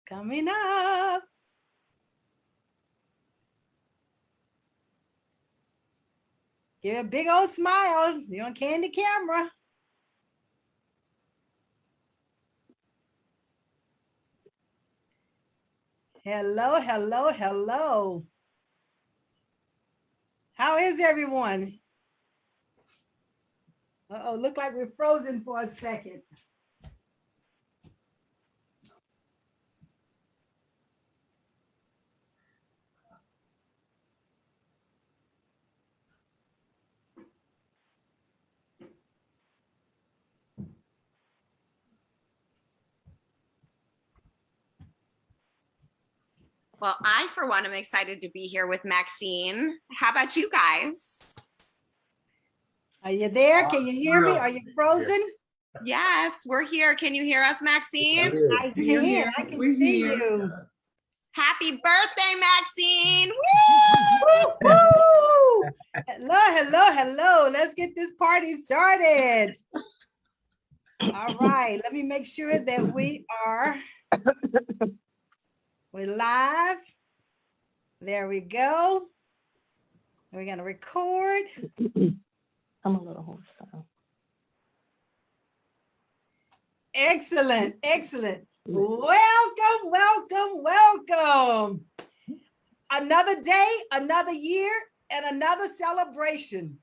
Coming up. Give a big old smile. You're on Candy Camera. Hello, hello, hello. How is everyone? Uh-oh, look like we're frozen for a second. Well, I, for one, am excited to be here with Maxine. How about you guys? Are you there? Can you hear me? Are you frozen? Yes, we're here. Can you hear us, Maxine? I can. I can see you. Happy birthday, Maxine. Woo! Woo! Hello, hello, hello. Let's get this party started. All right, let me make sure that we're live. There we go. We're gonna record. I'm a little hostile. Excellent, excellent. Welcome, welcome, welcome. Another day, another year, and another celebration.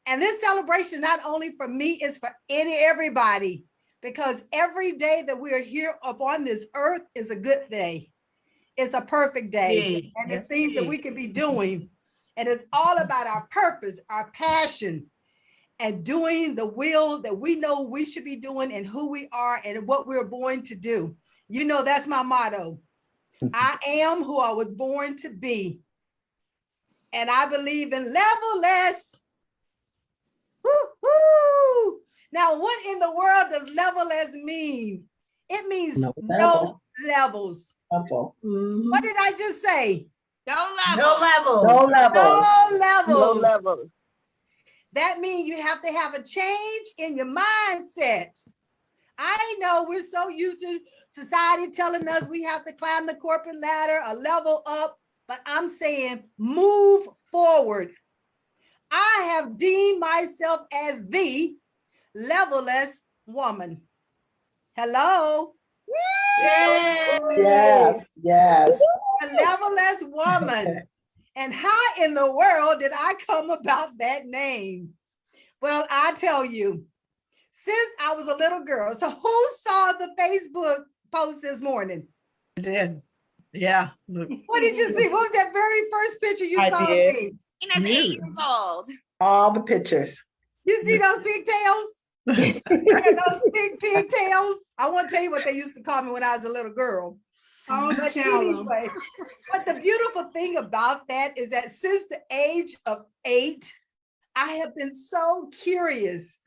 And this celebration, not only for me, is for everybody, because every day that we are here upon this earth is a good day. It's a perfect day. And it's things that we can be doing. And it's all about our purpose, our passion, and doing the will that we know we should be doing and who we are and what we're born to do. You know, that's my motto. I am who I was born to be. And I believe in level-less. Woo-hoo! Now, what in the world does level-less mean? It means no levels. Mm-hmm. What did I just say? No levels. No levels. No levels. No levels. That means you have to have a change in your mindset. I know we're so used to society telling us we have to climb the corporate ladder or level up, but I'm saying move forward. I have deemed myself as the level-less woman. Hello? Yes, yes. A level-less woman. And how in the world did I come about that name? Well, I tell you, since I was a little girl. So who saw the Facebook post this morning? I did. Yeah. What did you see? What was that very first picture you saw of me? Tina's 8 years old. All the pictures. You see those pigtails? Those big pigtails? I won't tell you what they used to call me when I was a little girl. But anyway, but the beautiful thing about that is that since the age of 8, I have been so curious.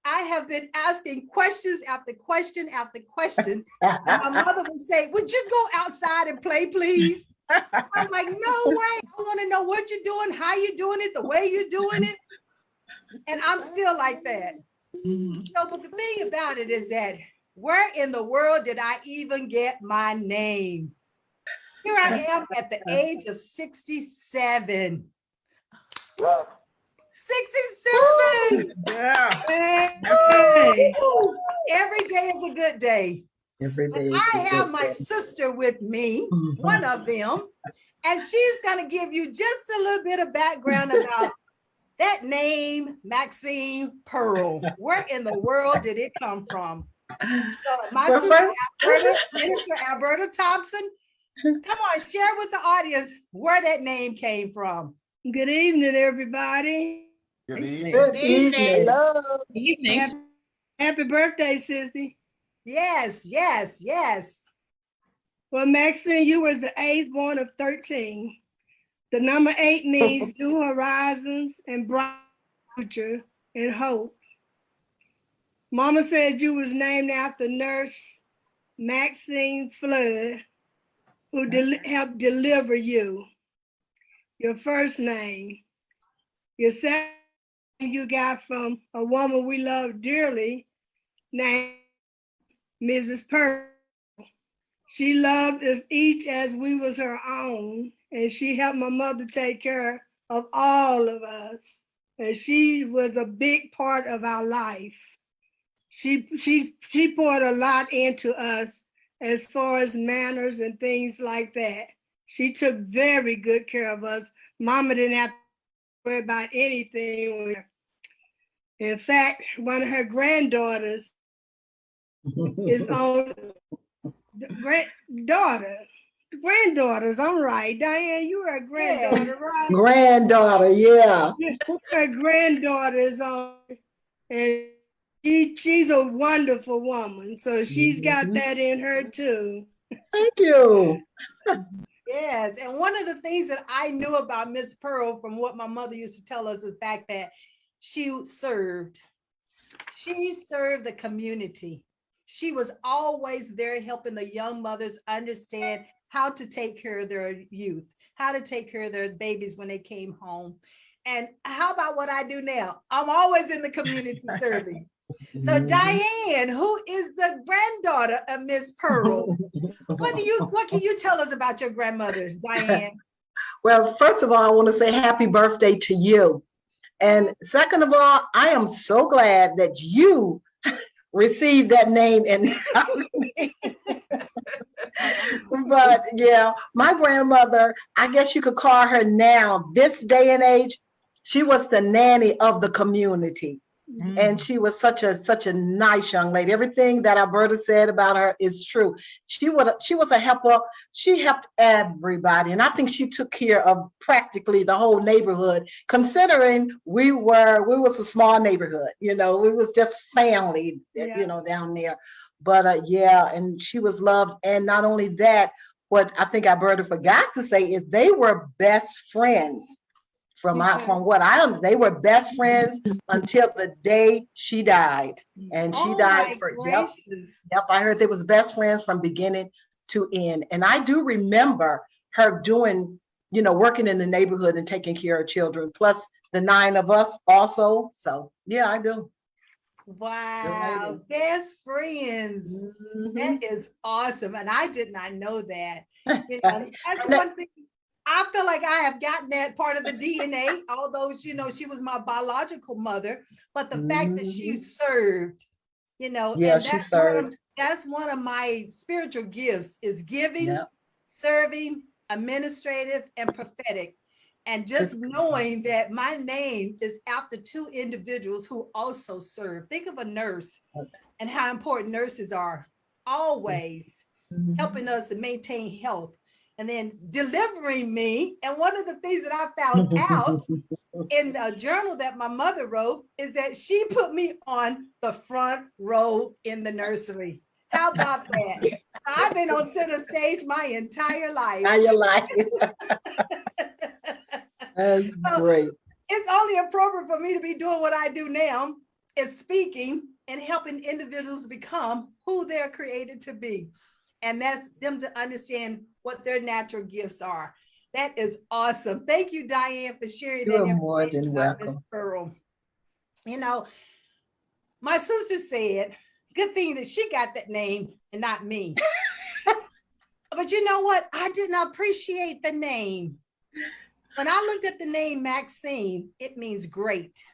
I have been asking questions after question after question. And my mother would say, would you go outside and play, please? I'm like, no way. I want to know what you're doing, how you're doing it, the way you're doing it. And I'm still like that. No, but the thing about it is that where in the world did I even get my name? Here I am at the age of 67. 67. Yeah. Hey. Every day is a good day. Every day. I have my sister with me, one of them, and she's going to give you just a little bit of background about that name, Maxine Pearl. Where in the world did it come from? So my sister, Minister Alberta Thompson, come on, share with the audience where that name came from. Good evening, everybody. Good evening. Good evening. Hello. Evening. Happy birthday, sissy. Yes, yes, yes. Well, Maxine, you was the 8th born of 13. The number 8 means new horizons and bright future and hope. Mama said you was named after Nurse Maxine Flood, who helped deliver you. Your first name. Your second name you got from a woman we love dearly named Mrs. Pearl. She loved us each as we was her own, and she helped my mother take care of all of us. And she was a big part of our life. She poured a lot into us as far as manners and things like that. She took very good care of us. Mama didn't have to worry about anything. In fact, one of her granddaughters is on granddaughters. I'm right. Diane, you are a granddaughter, right? Granddaughter, yeah. Her granddaughter is on, and she's a wonderful woman. So she's got that in her too. Thank you. Yes, and one of the things that I knew about Miss Pearl from what my mother used to tell us is the fact that she served. She served the community. She was always there helping the young mothers understand how to take care of their youth, how to take care of their babies when they came home. And how about what I do now? I'm always in the community serving. So Diane, who is the granddaughter of Miss Pearl, what can you tell us about your grandmother, Diane? Well, first of all, I want to say happy birthday to you. And second of all, I am so glad that you received that name and but yeah, my grandmother, I guess you could call her now, this day and age, she was the nanny of the community. And she was such a nice young lady. Everything that Alberta said about her is true. She was a helper. She helped everybody, and I think she took care of practically the whole neighborhood. Considering we was a small neighborhood, we was just family, down there. But yeah, and she was loved. And not only that, what I think Alberta forgot to say is they were best friends. From what I understand, they were best friends until the day she died. And she died for, yep, I heard they was best friends from beginning to end. And I do remember her doing, working in the neighborhood and taking care of children, plus the 9 of us also. So yeah, I do. Wow, best friends. That is awesome. And I did not know that. That's one thing. I feel like I have gotten that part of the DNA, although, she was my biological mother, but the fact that she served, Yeah, she served. That's one of my spiritual gifts is giving, serving, administrative, and prophetic. And just knowing that my name is after 2 individuals who also serve. Think of a nurse and how important nurses are, always helping us to maintain health. And then delivering me. And one of the things that I found out in the journal that my mother wrote is that she put me on the front row in the nursery. How about that? So I've been on center stage my entire life. That's great. It's only appropriate for me to be doing what I do now, is speaking and helping individuals become who they're created to be. And that's them to understand what their natural gifts are. That is awesome. Thank you, Diane, for sharing that information. More than welcome. Pearl. My sister said, good thing that she got that name and not me. But you know what? I did not appreciate the name. When I looked at the name Maxine, it means great.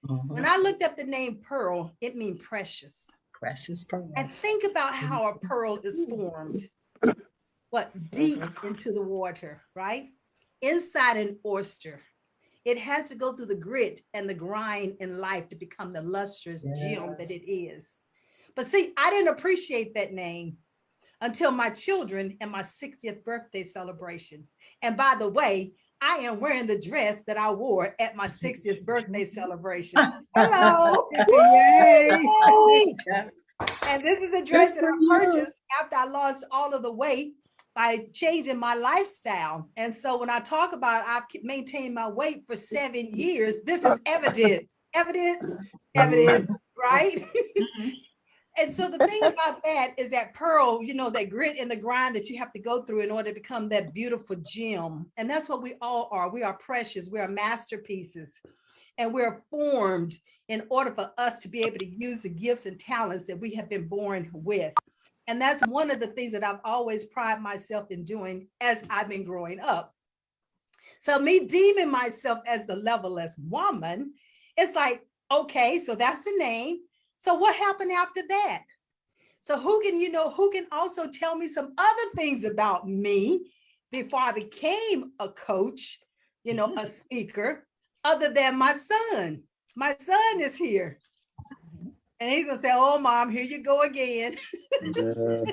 When I looked up the name Pearl, it means precious. Precious pearl. And think about how a pearl is formed. Deep into the water, right? Inside an oyster. It has to go through the grit and the grind in life to become the lustrous gem that it is. But see, I didn't appreciate that name until my children and my 60th birthday celebration. And by the way, I am wearing the dress that I wore at my 60th birthday celebration. Hello. Yay. And this is the dress that I purchased after I lost all of the weight by changing my lifestyle. And so when I talk about I've maintained my weight for 7 years, this is evidence, right? And so the thing about that is that pearl, that grit and the grind that you have to go through in order to become that beautiful gem. And that's what we all are. We are precious. We are masterpieces. And we're formed in order for us to be able to use the gifts and talents that we have been born with. And that's one of the things that I've always prided myself in doing as I've been growing up. So me deeming myself as the level-less woman, it's like, okay, so that's the name. So what happened after that? So who can also tell me some other things about me before I became a coach, a speaker, other than my son? My son is here. And he's gonna say, oh, Mom, here you go again. Yeah.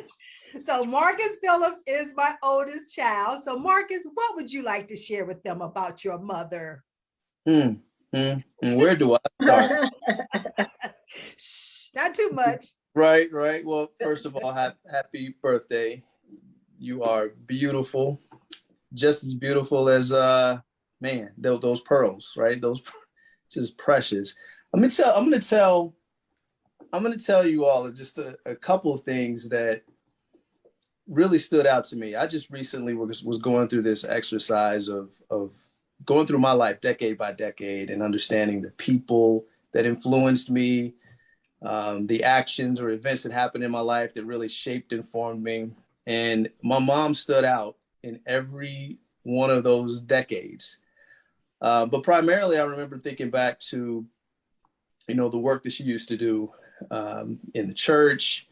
So Marcus Phillips is my oldest child. So Marcus, what would you like to share with them about your mother? Where do I start? Shh, not too much. Right. Well, first of all, happy birthday. You are beautiful, just as beautiful as man, those pearls, right? Those just precious. I'm gonna tell you all just a couple of things that really stood out to me. I just recently was going through this exercise of going through my life decade by decade and understanding the people that influenced me, the actions or events that happened in my life that really shaped and formed me. And my mom stood out in every one of those decades. But primarily, I remember thinking back to, the work that she used to do in the church,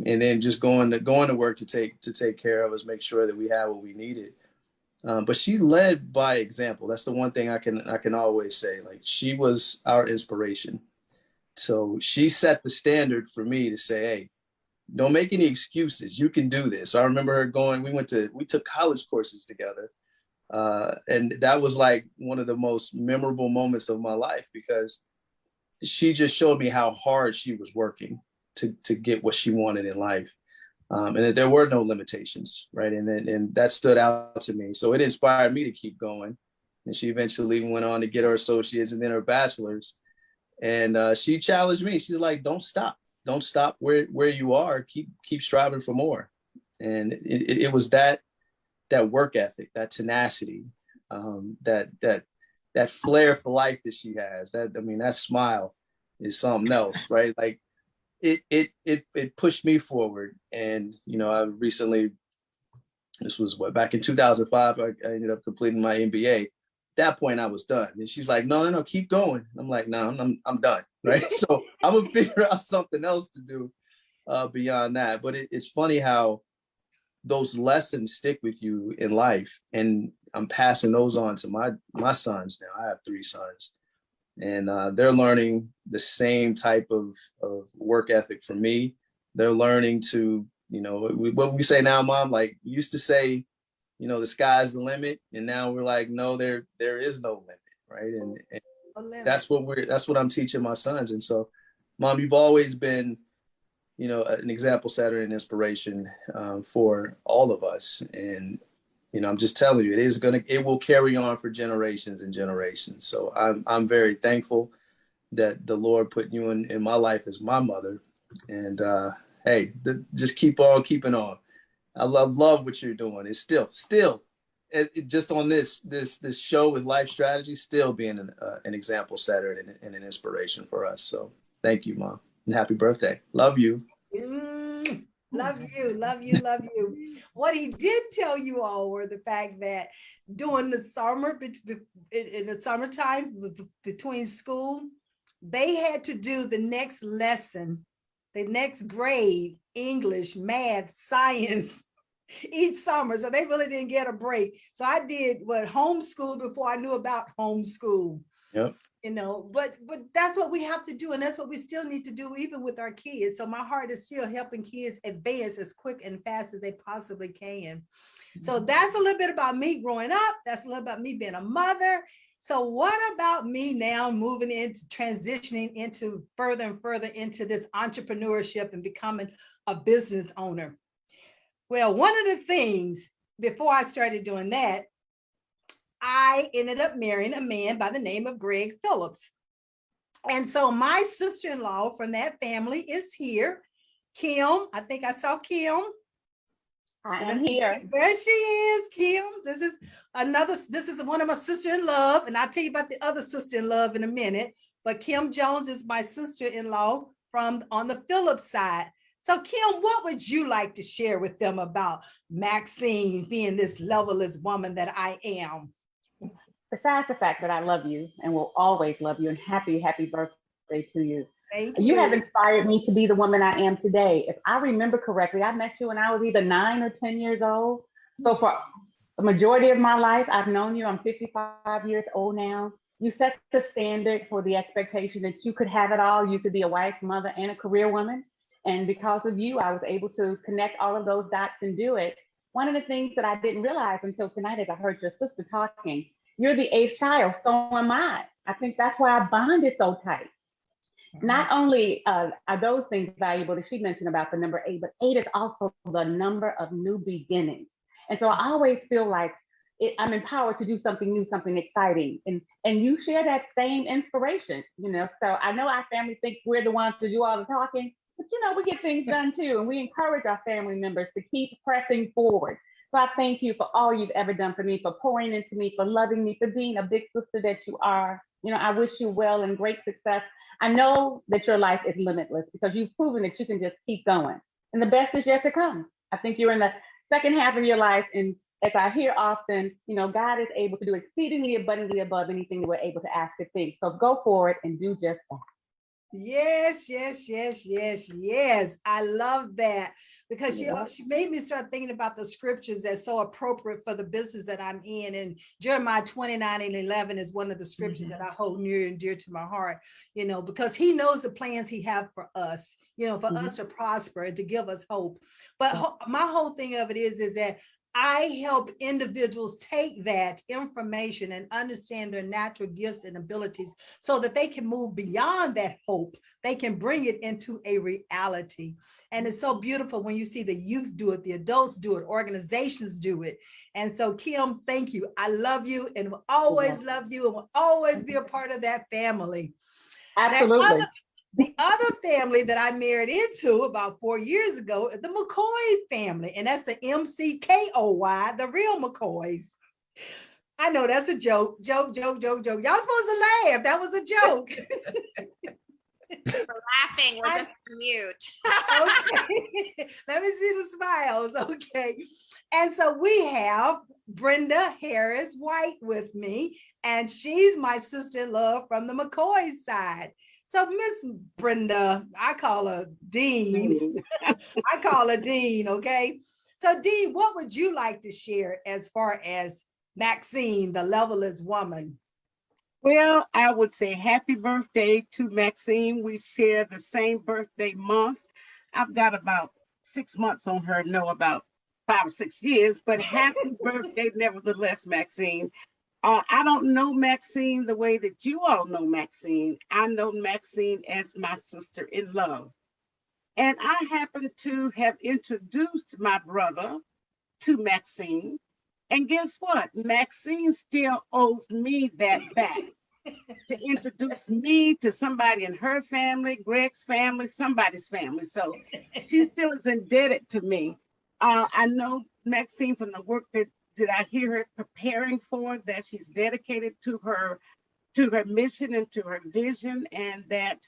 and then just going to work to take care of us, make sure that we had what we needed. But she led by example. That's the one thing I can always say. Like, she was our inspiration. So she set the standard for me to say, hey, don't make any excuses. You can do this. I remember her going, we took college courses together. And that was like one of the most memorable moments of my life, because she just showed me how hard she was working to get what she wanted in life. And that there were no limitations, right? And that stood out to me. So it inspired me to keep going. And she eventually went on to get her associates and then her bachelor's. And she challenged me. She's like, don't stop where you are. Keep striving for more. And it was that work ethic, that tenacity, that flair for life that she has. That smile is something else, right? Like, it pushed me forward. And I recently, this was back in 2005, I ended up completing my MBA. At that point I was done, and she's like, no, keep going. I'm like, no, I'm done, right? So I'm gonna figure out something else to do beyond that. But it's funny how those lessons stick with you in life, and I'm passing those on to my sons now. I have 3 sons, and they're learning the same type of work ethic from me. They're learning to, what we say now, Mom, like, we used to say, the sky's the limit, and now we're like, no, there is no limit, right? And that's what I'm teaching my sons. And so, Mom, you've always been, an example setter and inspiration for all of us. And I'm just telling you, it will carry on for generations and generations. So I'm very thankful that the Lord put you in my life as my mother. And hey, just keep on keeping on. I love what you're doing. It's still just on this show with Life Strategy, still being an example setter and an inspiration for us. So thank you, Mom, and happy birthday. Love you. Love you. What he did tell you all were the fact that during the summer, in the summertime between school, they had to do the next lesson, the next grade, English, math, science, each summer. So they really didn't get a break. So I did homeschool before I knew about homeschool. Yep. But that's what we have to do, and that's what we still need to do even with our kids. So my heart is still helping kids advance as quick and fast as they possibly can. So that's a little bit about me growing up. That's a little about me being a mother. So what about me now moving into transitioning into further and further into this entrepreneurship and becoming a business owner? Well, one of the things before I started doing that, I ended up marrying a man by the name of Greg Phillips. And so my sister-in-law from that family is here. Kim, I think I saw Kim. I am here. There she is, Kim. This is one of my sister-in-law, and I'll tell you about the other sister-in-law in a minute. But Kim Jones is my sister-in-law on the Phillips side. So Kim, what would you like to share with them about Maxine being this loveless woman that I am? Besides the fact that I love you and will always love you, and happy birthday to you. Thank You have you. inspired me to be the woman I am today. If I remember correctly, I met you when I was either 9 or 10 years old. So for the majority of my life, I've known you. I'm 55 years old now. You set the standard for the expectation that you could have it all. You could be a wife, mother, and a career woman. And because of you, I was able to connect all of those dots and do it. One of the things that I didn't realize until tonight, as I heard your sister talking, you're the eighth child, so am I. I think that's why I bonded so tight. Not only are those things valuable that she mentioned about the number 8, but 8 is also the number of new beginnings. And so I always feel like I'm empowered to do something new, something exciting. And you share that same inspiration, you know. So I know our family thinks we're the ones to do all the talking, but you know, we get things done too. And we encourage our family members to keep pressing forward. So I thank you for all you've ever done for me, for pouring into me, for loving me, for being a big sister that you are. You know, I wish you well and great success. I know that your life is limitless because you've proven that you can just keep going. And the best is yet to come. I think you're in the second half of your life. And as I hear often, you know, God is able to do exceedingly abundantly above anything that we're able to ask or think. So go forward and do just that. Yes, yes, yes, yes, yes. I love that because she made me start thinking about the scriptures that's so appropriate for the business that I'm in. And Jeremiah 29:11 is one of the scriptures that I hold near and dear to my heart, you know, because he knows the plans he has for us, you know, for us to prosper and to give us hope. But my whole thing of it is that I help individuals take that information and understand their natural gifts and abilities so that they can move beyond that hope. They can bring it into a reality. And it's so beautiful when you see the youth do it, the adults do it, organizations do it. And so, Kim, thank you. I love you and will always love you and will always be a part of that family. Absolutely. The other family that I married into about 4 years ago, the McKoy family, and that's the McKoy, the real McKoys. I know that's a joke. Y'all supposed to laugh. That was a joke. We're laughing. We're just on mute. Okay. Let me see the smiles. Okay. And so we have Brenda Harris White with me, and she's my sister-in-law from the McKoy side. So Miss Brenda, I call her Dean. I call her Dean, okay? So Dean, what would you like to share as far as Maxine, the loveless woman? Well, I would say happy birthday to Maxine. We share the same birthday month. I've got about 6 months on her, no, about 5 or 6 years, but happy birthday nevertheless, Maxine. I don't know Maxine the way that you all know Maxine. I know Maxine as my sister in love. And I happen to have introduced my brother to Maxine. And guess what? Maxine still owes me that back to introduce me to somebody in her family, Greg's family, somebody's family. So she still is indebted to me. I know Maxine from the work that I hear her preparing for, that she's dedicated to her mission and to her vision, and that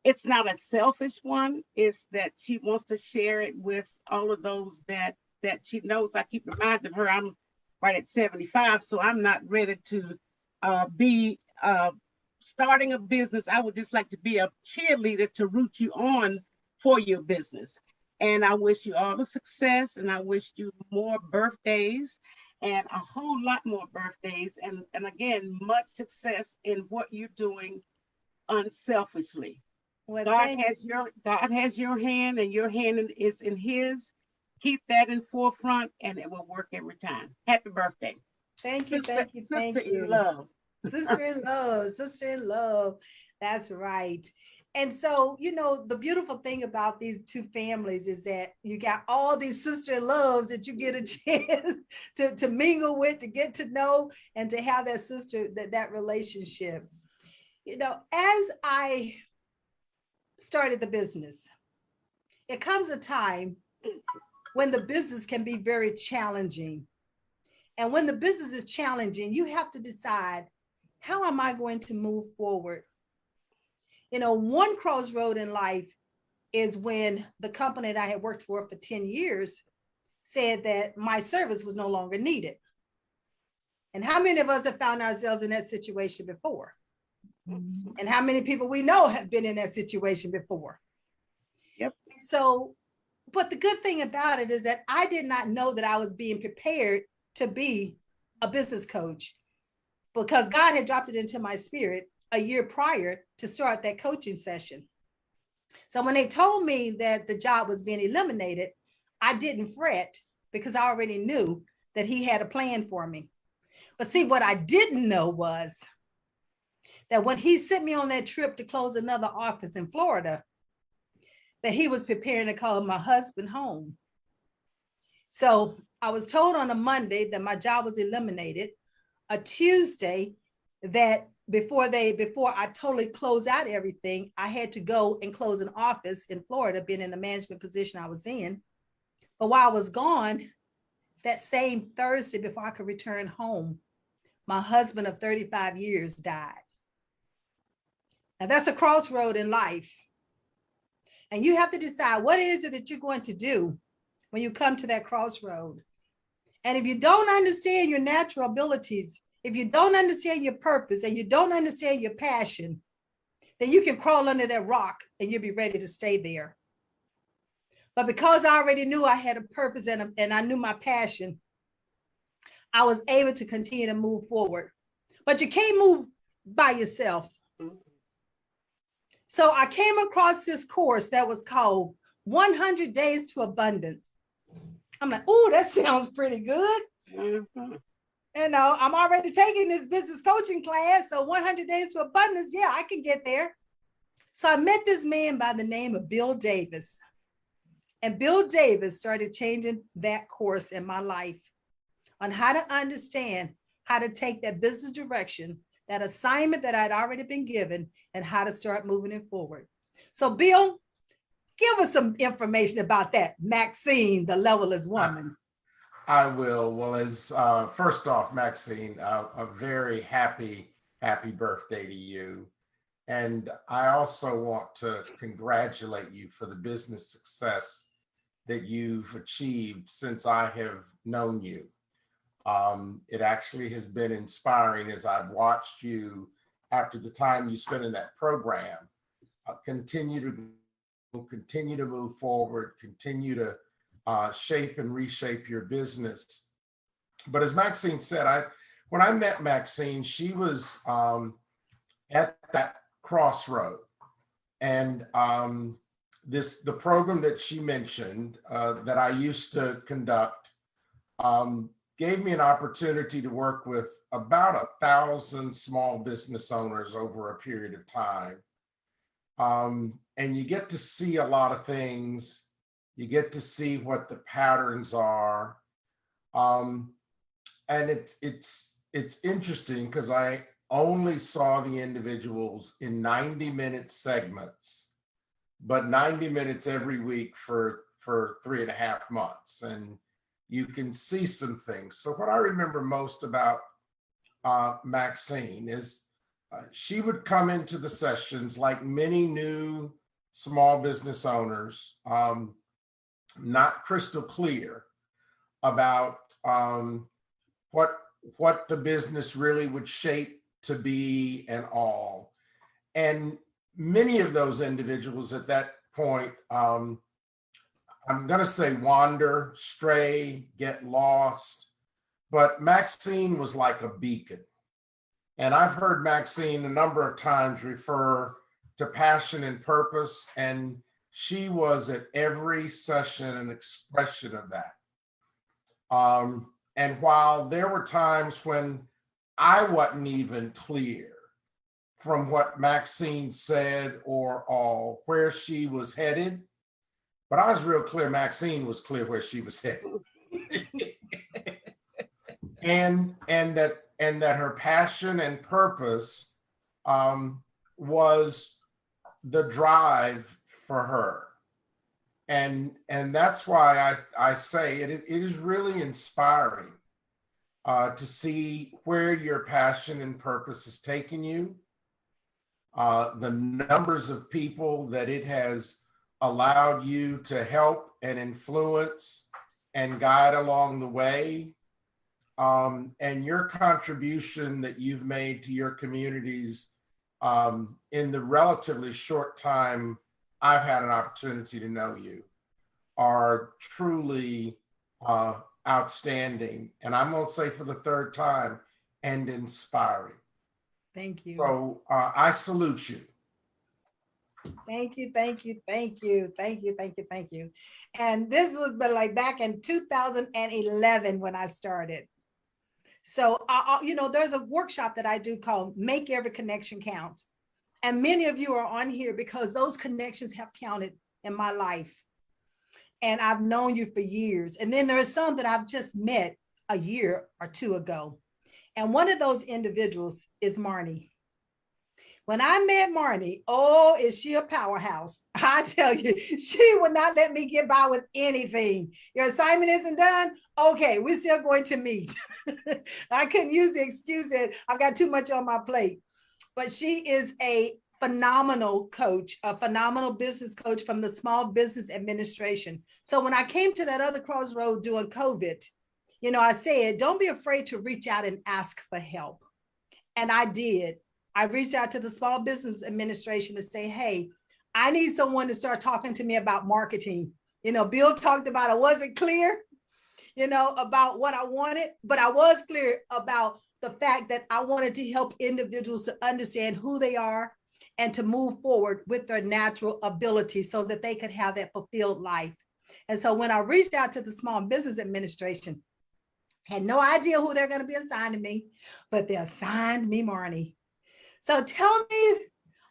it's not a selfish one. It's that she wants to share it with all of those that she knows. I keep reminding her I'm right at 75, so I'm not ready to be starting a business. I would just like to be a cheerleader to root you on for your business. And I wish you all the success, and I wish you more birthdays and a whole lot more birthdays. And again, much success in what you're doing unselfishly. Well, God has your hand, and your hand is in his. Keep that in forefront, and it will work every time. Happy birthday. Thank you, thank you, thank Sister you. in love. Sister in love, sister in love. That's right. And so, you know, the beautiful thing about these two families is that you got all these sister-in-laws that you get a chance to mingle with, to get to know, and to have that that relationship. You know, as I started the business, it comes a time when the business can be very challenging. And when the business is challenging, you have to decide, how am I going to move forward? You know, one crossroad in life is when the company that I had worked for 10 years said that my service was no longer needed. And how many of us have found ourselves in that situation before? And how many people we know have been in that situation before? Yep. So, but the good thing about it is that I did not know that I was being prepared to be a business coach, because God had dropped it into my spirit a year prior to start that coaching session. So when they told me that the job was being eliminated, I didn't fret, because I already knew that he had a plan for me. But see, what I didn't know was that when he sent me on that trip to close another office in Florida, that he was preparing to call my husband home. So I was told on a Monday that my job was eliminated. A Tuesday, that before I totally close out everything, I had to go and close an office in Florida, being in the management position I was in. But while I was gone, that same Thursday before I could return home, my husband of 35 years died. Now that's a crossroad in life. And you have to decide what is it that you're going to do when you come to that crossroad. And if you don't understand your natural abilities, if you don't understand your purpose and you don't understand your passion, then you can crawl under that rock and you'll be ready to stay there. But because I already knew I had a purpose and I knew my passion, I was able to continue to move forward. But you can't move by yourself. So I came across this course that was called 100 Days to Abundance. I'm like, oh, that sounds pretty good. Mm-hmm. You know, I'm already taking this business coaching class. So 100 Days to Abundance, yeah, I can get there. So I met this man by the name of Bill Davis. And Bill Davis started changing that course in my life on how to understand how to take that business direction, that assignment that I'd already been given, and how to start moving it forward. So Bill, give us some information about that, Maxine, the levelless woman. I will. Well, as first off, Maxine, a very happy birthday to you. And I also want to congratulate you for the business success that you've achieved since I have known you. It actually has been inspiring as I've watched you after the time you spent in that program, continue to move forward, continue to shape and reshape your business. But as Maxine said, when I met Maxine, she was at that crossroad, and the program that she mentioned that I used to conduct gave me an opportunity to work with about 1,000 small business owners over a period of time. And you get to see a lot of things. You get to see what the patterns are. And it's interesting because I only saw the individuals in 90-minute segments, but 90 minutes every week for 3.5 months. And you can see some things. So what I remember most about Maxine is she would come into the sessions like many new small business owners, not crystal clear about what the business really would shape to be and all. And many of those individuals at that point, I'm going to say wander, stray, get lost, but Maxine was like a beacon. And I've heard Maxine a number of times refer to passion and purpose, and she was at every session an expression of that. And while there were times when I wasn't even clear from what Maxine said or all where she was headed, but I was real clear Maxine was clear where she was headed. and that her passion and purpose was the drive for her. And that's why I say it is really inspiring to see where your passion and purpose has taken you, the numbers of people that it has allowed you to help and influence and guide along the way. And your contribution that you've made to your communities in the relatively short time I've had an opportunity to know you are truly outstanding. And I'm going to say for the third time, and inspiring. Thank you. So I salute you. Thank you, thank you, thank you, thank you, thank you, thank you. And this was like back in 2011 when I started. So, you know, there's a workshop that I do called Make Every Connection Count. And many of you are on here because those connections have counted in my life. And I've known you for years. And then there are some that I've just met a year or two ago. And one of those individuals is Marnie. When I met Marnie, oh, is she a powerhouse? I tell you, she would not let me get by with anything. Your assignment isn't done? Okay, we're still going to meet. I couldn't use the excuse that I've got too much on my plate. But she is a phenomenal coach, a phenomenal business coach from the Small Business Administration. So when I came to that other crossroad during COVID, you know, I said, don't be afraid to reach out and ask for help. And I did. I reached out to the Small Business Administration to say, hey, I need someone to start talking to me about marketing. You know, Bill talked about I wasn't clear, you know, about what I wanted, but I was clear about the fact that I wanted to help individuals to understand who they are and to move forward with their natural ability so that they could have that fulfilled life. And so when I reached out to the Small Business Administration, had no idea who they're going to be assigning me, but they assigned me Marnie. So tell me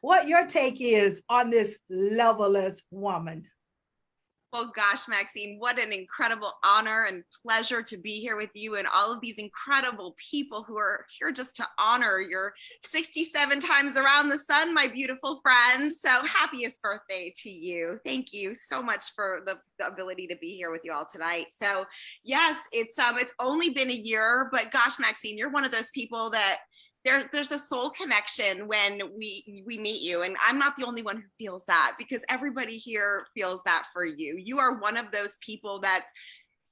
what your take is on this level-less woman. Well, gosh, Maxine, what an incredible honor and pleasure to be here with you and all of these incredible people who are here just to honor your 67 times around the sun, my beautiful friend. So happiest birthday to you. Thank you so much for the ability to be here with you all tonight. So yes, it's only been a year, but gosh, Maxine, you're one of those people that there's a soul connection when we meet you. And I'm not the only one who feels that, because everybody here feels that for you. You are one of those people that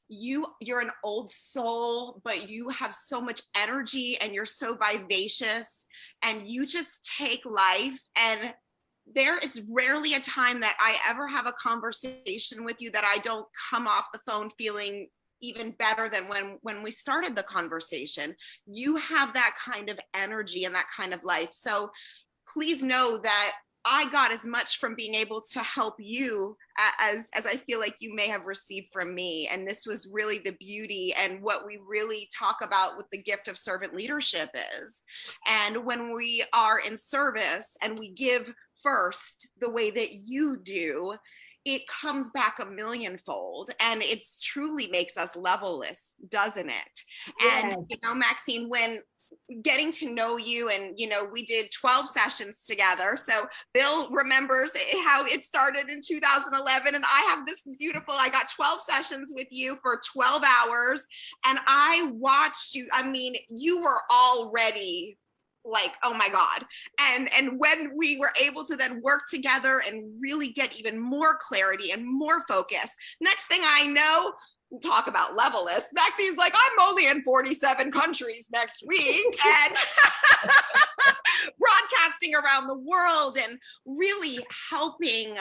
you're an old soul, but you have so much energy and you're so vivacious and you just take life. And there is rarely a time that I ever have a conversation with you that I don't come off the phone feeling even better than when we started the conversation. You have that kind of energy and that kind of life. So please know that I got as much from being able to help you as I feel like you may have received from me. And this was really the beauty and what we really talk about with the gift of servant leadership is. And when we are in service and we give first the way that you do, it comes back a millionfold, and it's truly makes us levelless, doesn't it? Yes. And, you know, Maxine, when getting to know you, and, you know, we did 12 sessions together. So Bill remembers how it started in 2011. And I have this I got 12 sessions with you for 12 hours. And I watched you. I mean, you were already like, oh my God. And when we were able to then work together and really get even more clarity and more focus, next thing I know, we'll talk about levelless. Maxine's like, I'm only in 47 countries next week and broadcasting around the world and really helping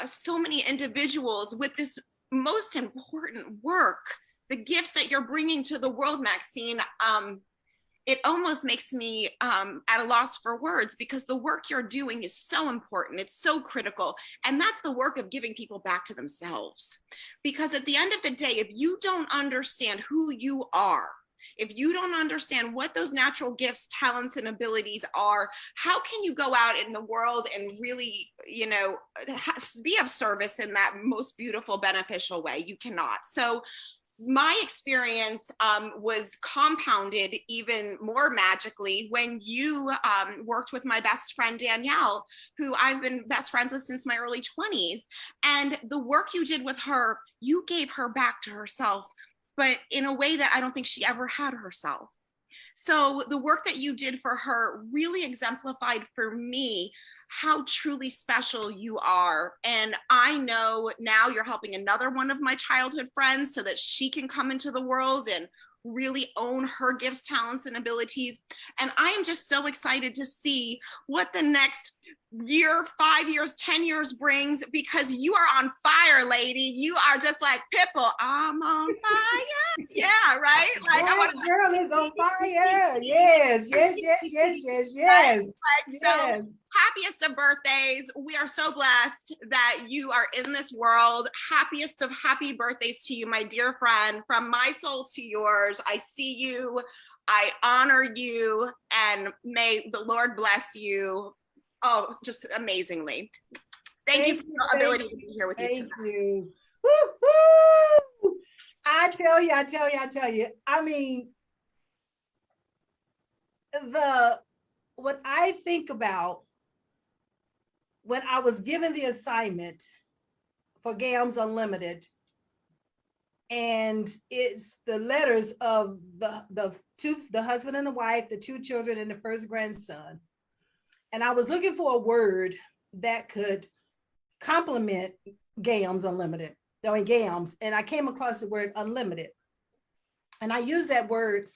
so many individuals with this most important work, the gifts that you're bringing to the world, Maxine. It almost makes me at a loss for words, because the work you're doing is so important. It's so critical. And that's the work of giving people back to themselves. Because at the end of the day, if you don't understand who you are, if you don't understand what those natural gifts, talents, and abilities are, how can you go out in the world and really, you know, be of service in that most beautiful, beneficial way? You cannot. So my experience was compounded even more magically when you worked with my best friend, Danielle, who I've been best friends with since my early 20s. And the work you did with her, you gave her back to herself, but in a way that I don't think she ever had herself. So the work that you did for her really exemplified for me how truly special you are. And I know now you're helping another one of my childhood friends so that she can come into the world and really own her gifts, talents, and abilities. And I am just so excited to see what the next year, 5 years, 10 years brings, because you are on fire, lady. You are just like Pitbull. I'm on fire. Yeah, right? Like, That girl is on fire. Yes, yes, yes, yes, yes, yes. Like, yes. so happiest of birthdays. We are so blessed that you are in this world. Happiest of happy birthdays to you, my dear friend. From my soul to yours, I see you, I honor you, and may the Lord bless you. Oh, just amazingly. Thank you for your ability to be here with you tonight. Thank you. Woo-hoo! I tell you. I mean, what I think about when I was given the assignment for GAMS Unlimited, and it's the letters of the husband and the wife, the 2 children, and the first grandson. And I was looking for a word that could complement GAMS Unlimited, GAMS, and I came across the word unlimited. And I used that word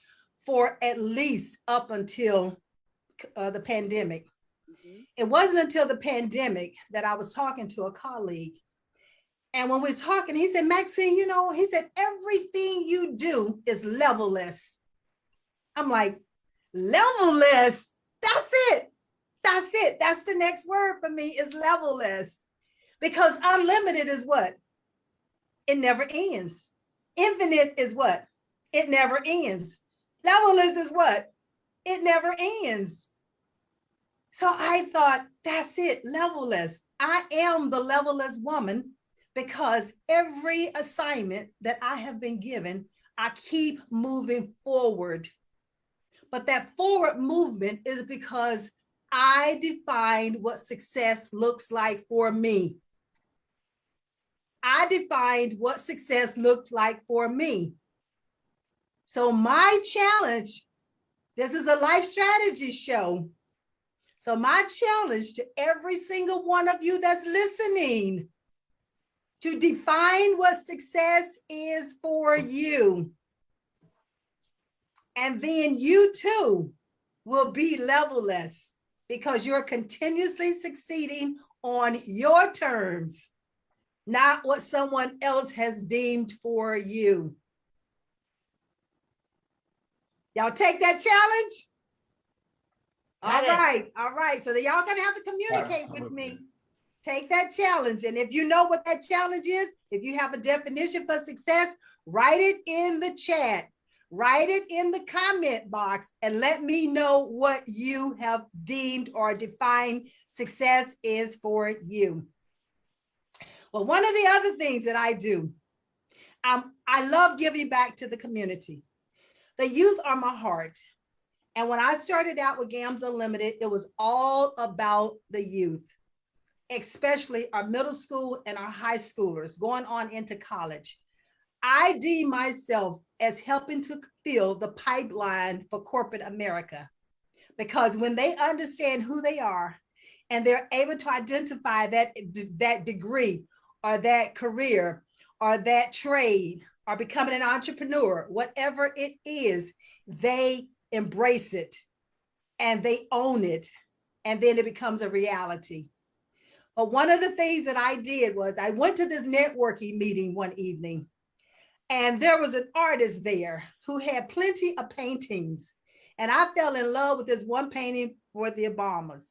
for at least up until the pandemic. It wasn't until the pandemic that I was talking to a colleague. And when we were talking, he said, Maxine, he said, everything you do is levelless. I'm like, levelless? That's it. That's it. That's the next word for me, is levelless. Because unlimited is what? It never ends. Infinite is what? It never ends. Levelless is what? It never ends. So I thought, that's it, levelless. I am the levelless woman, because every assignment that I have been given, I keep moving forward. But that forward movement is because I defined what success looks like for me. I defined what success looked like for me. So my challenge, this is a life strategy show. So my challenge to every single one of you that's listening, to define what success is for you. And then you too will be levelless, because you're continuously succeeding on your terms, not what someone else has deemed for you. Y'all take that challenge? All right. So y'all gonna have to communicate with me. Take that challenge. And if you know what that challenge is, if you have a definition for success, write it in the chat. Write it in the comment box and let me know what you have deemed or defined success is for you. Well, one of the other things that I do, I love giving back to the community. The youth are my heart. And when I started out with GAMS Unlimited, it was all about the youth, especially our middle school and our high schoolers going on into college. I deem myself as helping to fill the pipeline for corporate America, because when they understand who they are and they're able to identify that degree or that career or that trade or becoming an entrepreneur, whatever it is, they embrace it and they own it, and then it becomes a reality. But one of the things that I did was I went to this networking meeting one evening, and there was an artist there who had plenty of paintings. And I fell in love with this one painting for the Obamas.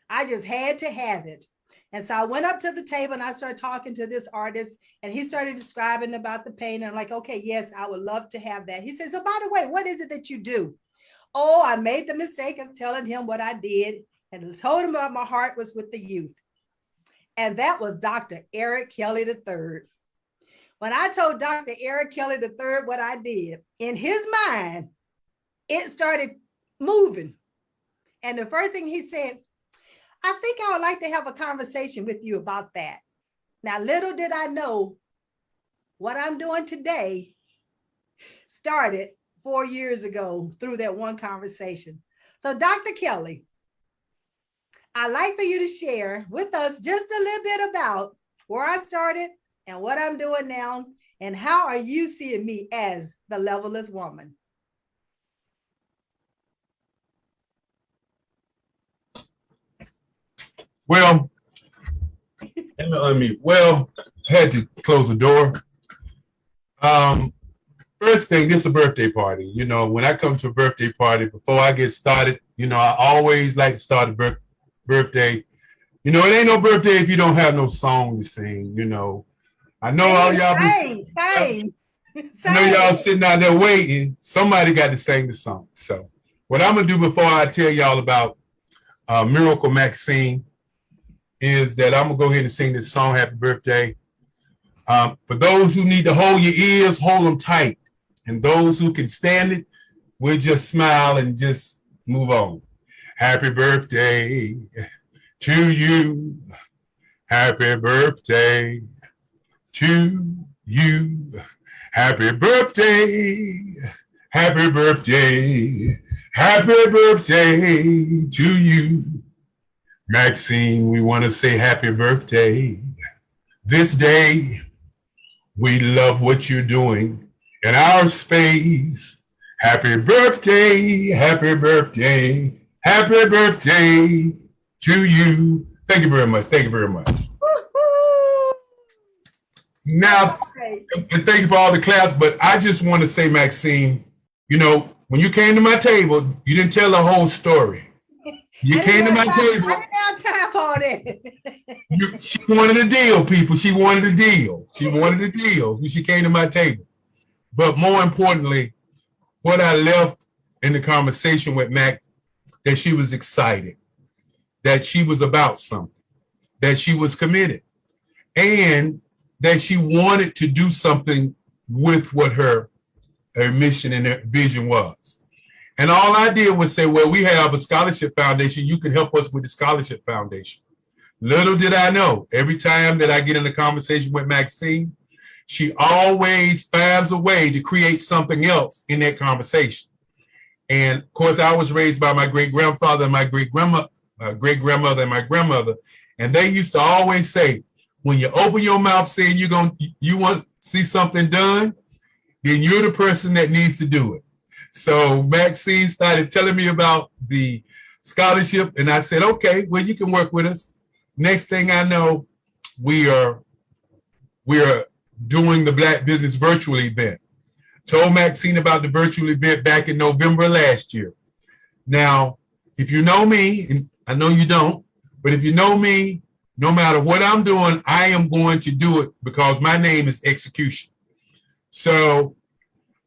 I just had to have it. And so I went up to the table and I started talking to this artist, and he started describing about the painting. I'm like, okay, yes, I would love to have that. He says, so by the way, what is it that you do? Oh, I made the mistake of telling him what I did and told him about my heart was with the youth. And that was Dr. Eric Kelly III. When I told Dr. Eric Kelly III what I did, in his mind, it started moving. And the first thing he said, I think I would like to have a conversation with you about that. Now, little did I know what I'm doing today started 4 years ago through that one conversation. So Dr. Kelly, I'd like for you to share with us just a little bit about where I started and what I'm doing now, and how are you seeing me as the levelless woman? Well, let me unmute. Well, I had to close the door. First thing, this is a birthday party. You know, when I come to a birthday party, before I get started, you know, I always like to start a birthday. You know, it ain't no birthday if you don't have no song to sing, you know. I know all y'all I know y'all sitting out there waiting. Somebody got to sing the song. So what I'm going to do before I tell y'all about Miracle Maxine is that I'm going to go ahead and sing this song, Happy Birthday. For those who need to hold your ears, hold them tight. And those who can stand it, we'll just smile and just move on. Happy birthday to you. Happy birthday to you. Happy birthday. Happy birthday. Happy birthday to you. Maxine, we want to say happy birthday. This day, we love what you're doing in our space. Happy birthday, happy birthday, happy birthday to you. Thank you very much. Thank you very much. Now, and thank you for all the claps, but I just want to say, Maxine, you know, when you came to my table, you didn't tell the whole story. You came to my table. I didn't have time for it. She wanted a deal, people. She wanted a deal. She wanted a deal when she came to my table. But more importantly, what I left in the conversation with Mac, that she was excited, that she was about something, that she was committed, and that she wanted to do something with what her mission and her vision was. And all I did was say, well, we have a scholarship foundation. You can help us with the scholarship foundation. Little did I know, every time that I get in a conversation with Maxine, she always finds a way to create something else in that conversation. And of course, I was raised by my great-grandfather and my great-grandmother and my grandmother. And they used to always say, when you open your mouth saying you want to see something done, then you're the person that needs to do it. So Maxine started telling me about the scholarship, and I said, okay, well, you can work with us. Next thing I know, we are doing the Black Business virtual event. Told Maxine about the virtual event back in November last year. Now, if you know me, and I know you don't, but if you know me, no matter what I'm doing, I am going to do it because my name is execution. So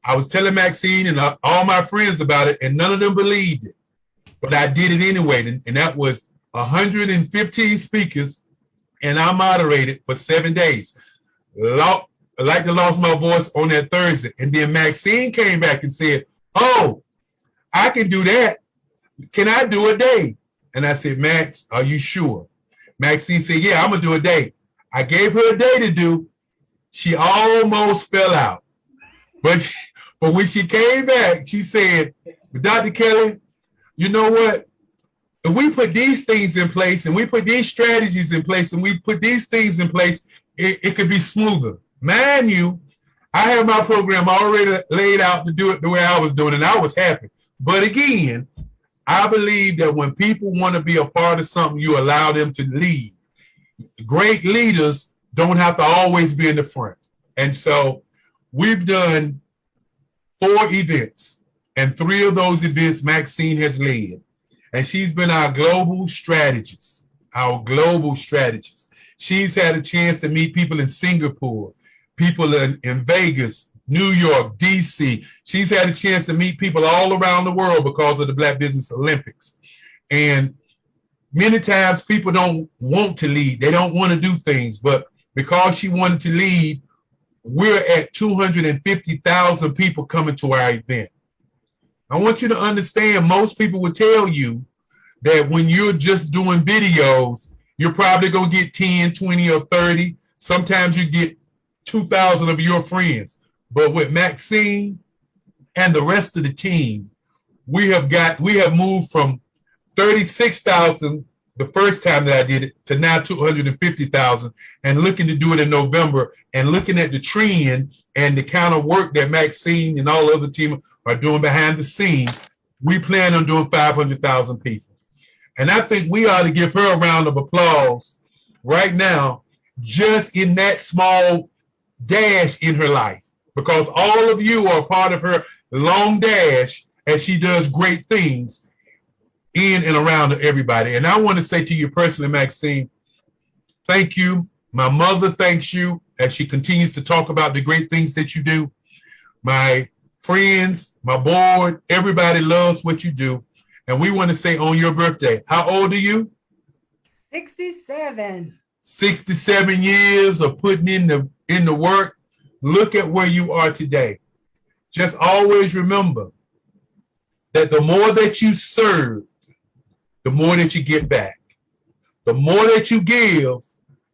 I was telling Maxine and all my friends about it, and none of them believed it. But I did it anyway, and that was 115 speakers, and I moderated for 7 days. Like to lost my voice on that Thursday. And then Maxine came back and said, oh, I can do that. Can I do a day? And I said, Max, are you sure? Maxine said, yeah, I'm going to do a day. I gave her a day to do. She almost fell out. But when she came back, she said, Dr. Kelly, you know what? If we put these things in place and we put these strategies in place and we put these things in place, it could be smoother. Mind you, I have my program already laid out to do it the way I was doing, and I was happy. But again, I believe that when people want to be a part of something, you allow them to lead. Great leaders don't have to always be in the front. And so we've done 4 events, and 3 of those events Maxine has led. And she's been our global strategist, She's had a chance to meet people in Singapore, people in Vegas, New York, DC. She's had a chance to meet people all around the world because of the Black Business Olympics. And many times people don't want to lead. They don't want to do things. But because she wanted to lead, we're at 250,000 people coming to our event. I want you to understand, most people will tell you that when you're just doing videos, you're probably going to get 10, 20, or 30. Sometimes you get 2,000 of your friends. But with Maxine and the rest of the team, we have moved from 36,000 the first time that I did it to now 250,000, and looking to do it in November, and looking at the trend and the kind of work that Maxine and all the other team are doing behind the scene, we plan on doing 500,000 people. And I think we ought to give her a round of applause right now, just in that small dash in her life, because all of you are part of her long dash as she does great things in and around everybody. And I want to say to you personally, Maxine, thank you. My mother thanks you as she continues to talk about the great things that you do. My friends, my board, everybody loves what you do. And we want to say on your birthday, how old are you? 67. 67 years of putting in the work. Look at where you are today. Just always remember that the more that you serve, the more that you get back. The more that you give,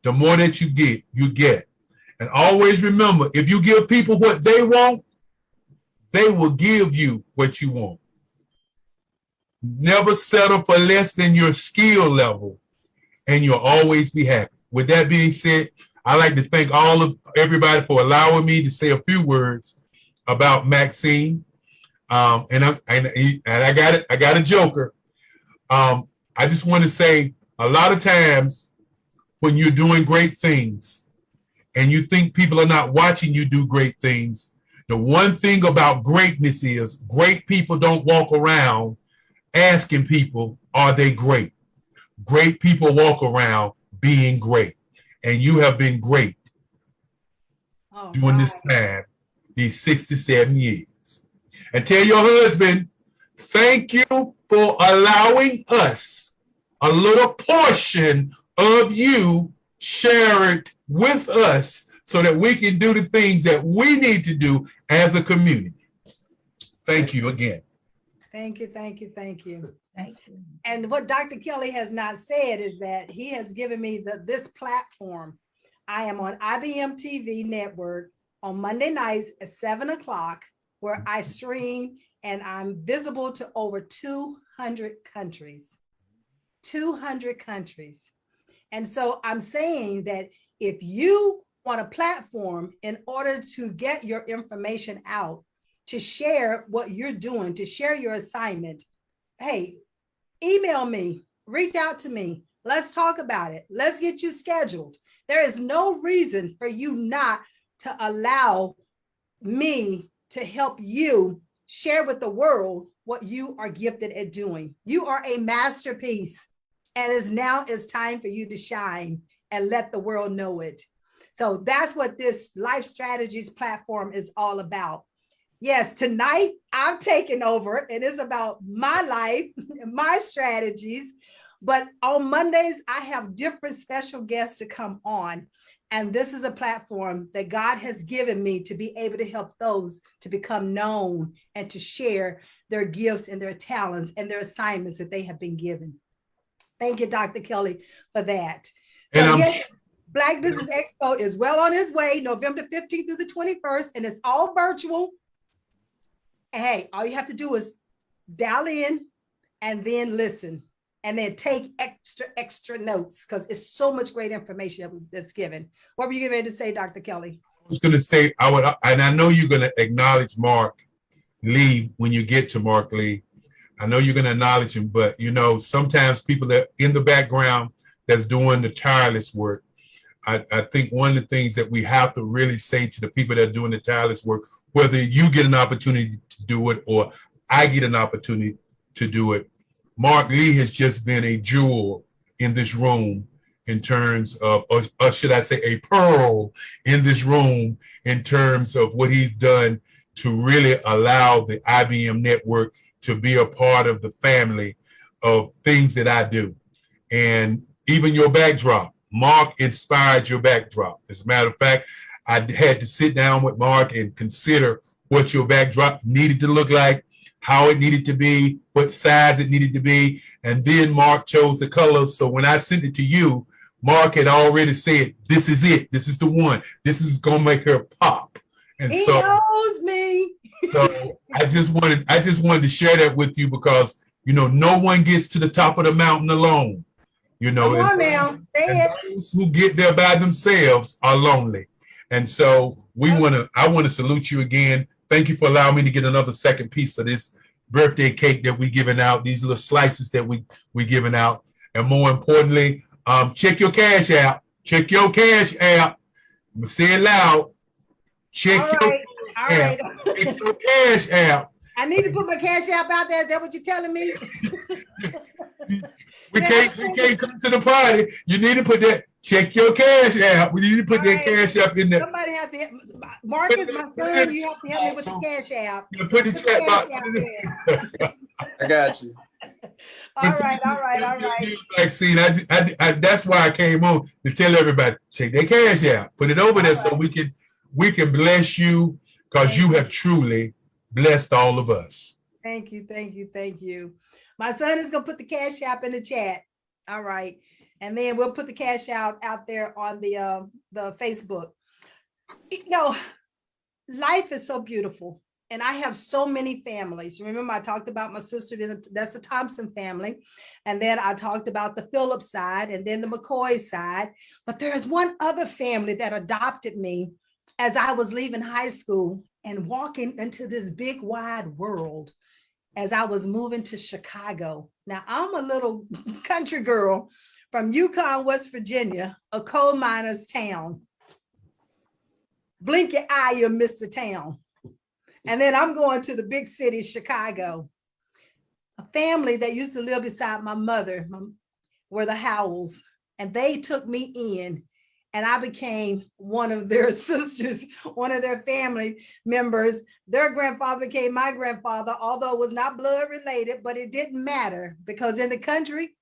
the more that you get. And always remember, if you give people what they want, they will give you what you want. Never settle for less than your skill level, and you'll always be happy. With that being said, I'd like to thank everybody for allowing me to say a few words about Maxine. And I got it. I got a joker. I just want to say, a lot of times when you're doing great things and you think people are not watching you do great things, the one thing about greatness is great people don't walk around asking people, are they great? Great people walk around being great. And you have been great during this time, these 67 years. And tell your husband, thank you for allowing us a little portion of you, share it with us so that we can do the things that we need to do as a community. Thank you again. Thank you, thank you, thank you. Thank you. And what Dr. Kelly has not said is that he has given me this platform. I am on IBM TV network on Monday nights at 7 o'clock, where I stream and I'm visible to over 200 countries. 200 countries. And so I'm saying that if you want a platform in order to get your information out, to share what you're doing, to share your assignment, hey, email me, reach out to me. Let's talk about it. Let's get you scheduled. There is no reason for you not to allow me to help you share with the world what you are gifted at doing. You are a masterpiece, and it's time for you to shine and let the world know it. So that's what this Life Strategies platform is all about. Yes, tonight I'm taking over and it's about my life, my strategies. But on Mondays, I have different special guests to come on. And this is a platform that God has given me to be able to help those to become known and to share their gifts and their talents and their assignments that they have been given. Thank you, Dr. Kelly, for that. So yes, Black Business Expo is well on its way, November 15th through the 21st, and it's all virtual. And hey, all you have to do is dial in and then listen and then take extra notes, because it's so much great information that's given. What were you getting ready to say, Dr. Kelly? I was going to say, and I know you're going to acknowledge Mark Lee when you get to Mark Lee. I know you're going to acknowledge him, but sometimes people that in the background that's doing the tireless work. I think one of the things that we have to really say to the people that are doing the tireless work, whether you get an opportunity to do it or I get an opportunity to do it, Mark Lee has just been a jewel in this room in terms of, or should I say a pearl in this room in terms of what he's done to really allow the IBM network to be a part of the family of things that I do. And even your backdrop, Mark inspired your backdrop. As a matter of fact, I had to sit down with Mark and consider what your backdrop needed to look like, how it needed to be, what size it needed to be. And then Mark chose the colors. So when I sent it to you, Mark had already said, this is it. This is the one. This is going to make her pop. And he knows me. So I just wanted to share that with you because, no one gets to the top of the mountain alone. You know, Come on now, say it. those who get there by themselves are lonely. And so I want to salute you again. Thank you for allowing me to get another second piece of this birthday cake that we giving out, these little slices that we giving out. And more importantly, check your cash out. Check your cash out. I'm gonna say it loud. Check your cash out. Check your cash out. I need to put my cash app out there. Is that what you're telling me? We can't come to the party. You need to put that. Check your cash out. We need to put that cash up in there. Somebody have to. Marcus, my son, you have to help me with the cash app. Put the chat box. I got you. All right. Maxine, that's why I came on to tell everybody, check their cash out. Put it over there so we can bless you, because you have truly blessed all of us. Thank you. My son is gonna put the cash app in the chat. All right. And then we'll put the cash out there on the Facebook. You know, life is so beautiful. And I have so many families. Remember, I talked about my sister, that's the Thompson family. And then I talked about the Phillips side and then the McKoy side. But there's one other family that adopted me as I was leaving high school and walking into this big wide world as I was moving to Chicago. Now, I'm a little country girl from Yukon, West Virginia, a coal miner's town. Blink your eye, you'll miss the town. And then I'm going to the big city, Chicago. A family that used to live beside my mother were the Howells, and they took me in, and I became one of their sisters, one of their family members. Their grandfather became my grandfather, although it was not blood related, but it didn't matter, because in the country,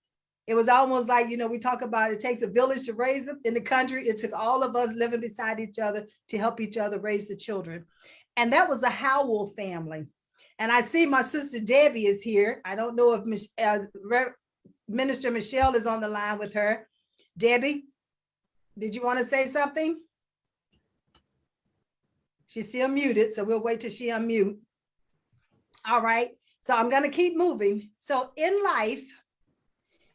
it was almost like, you know, we talk about it takes a village to raise them. In the country, it took all of us living beside each other to help each other raise the children. And that was the Howell family. And I see my sister Debbie is here. I don't know if Minister Michelle is on the line with her. Debbie, did you want to say something? She's still muted, so we'll wait till she unmute. All right, so I'm going to keep moving. So in life,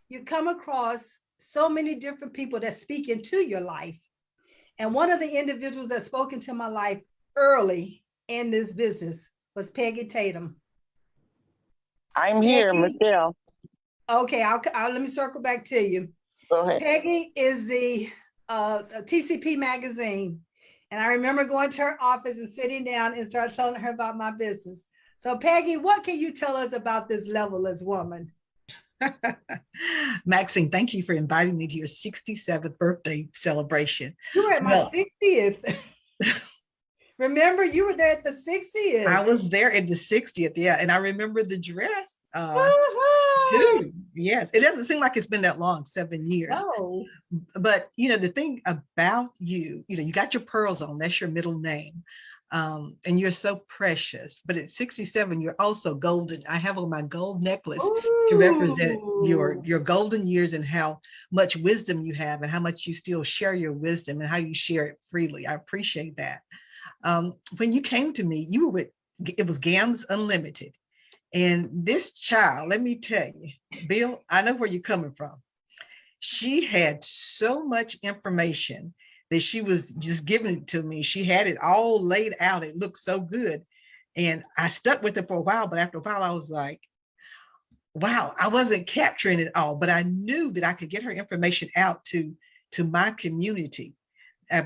you come across so many different people that speak into your life. And one of the individuals that spoke into my life early in this business was Peggy Tatum. I'm here, Michelle. Okay, I'll let me circle back to you. Go ahead. Peggy is the TCP magazine. And I remember going to her office and sitting down and start telling her about my business. So Peggy, what can you tell us about this level-less woman? Maxine, thank you for inviting me to your 67th birthday celebration. You were at my 60th. Remember, you were there at the 60th. I was there at the 60th, yeah. And I remember the dress. Yes, it doesn't seem like it's been that long, 7 years. No. But, you know, the thing about you, you know, you got your pearls on, that's your middle name. And you're so precious. But at 67, you're also golden. I have on my gold necklace to represent your golden years and how much wisdom you have and how much you still share your wisdom and how you share it freely. I appreciate that. When you came to me, you were with, it was GAMS Unlimited. And this child, let me tell you, Bill, I know where you're coming from. She had so much information that she was just giving it to me. She had it all laid out. It looked so good. And I stuck with it for a while, but after a while I was like, wow, I wasn't capturing it all, but I knew that I could get her information out to my community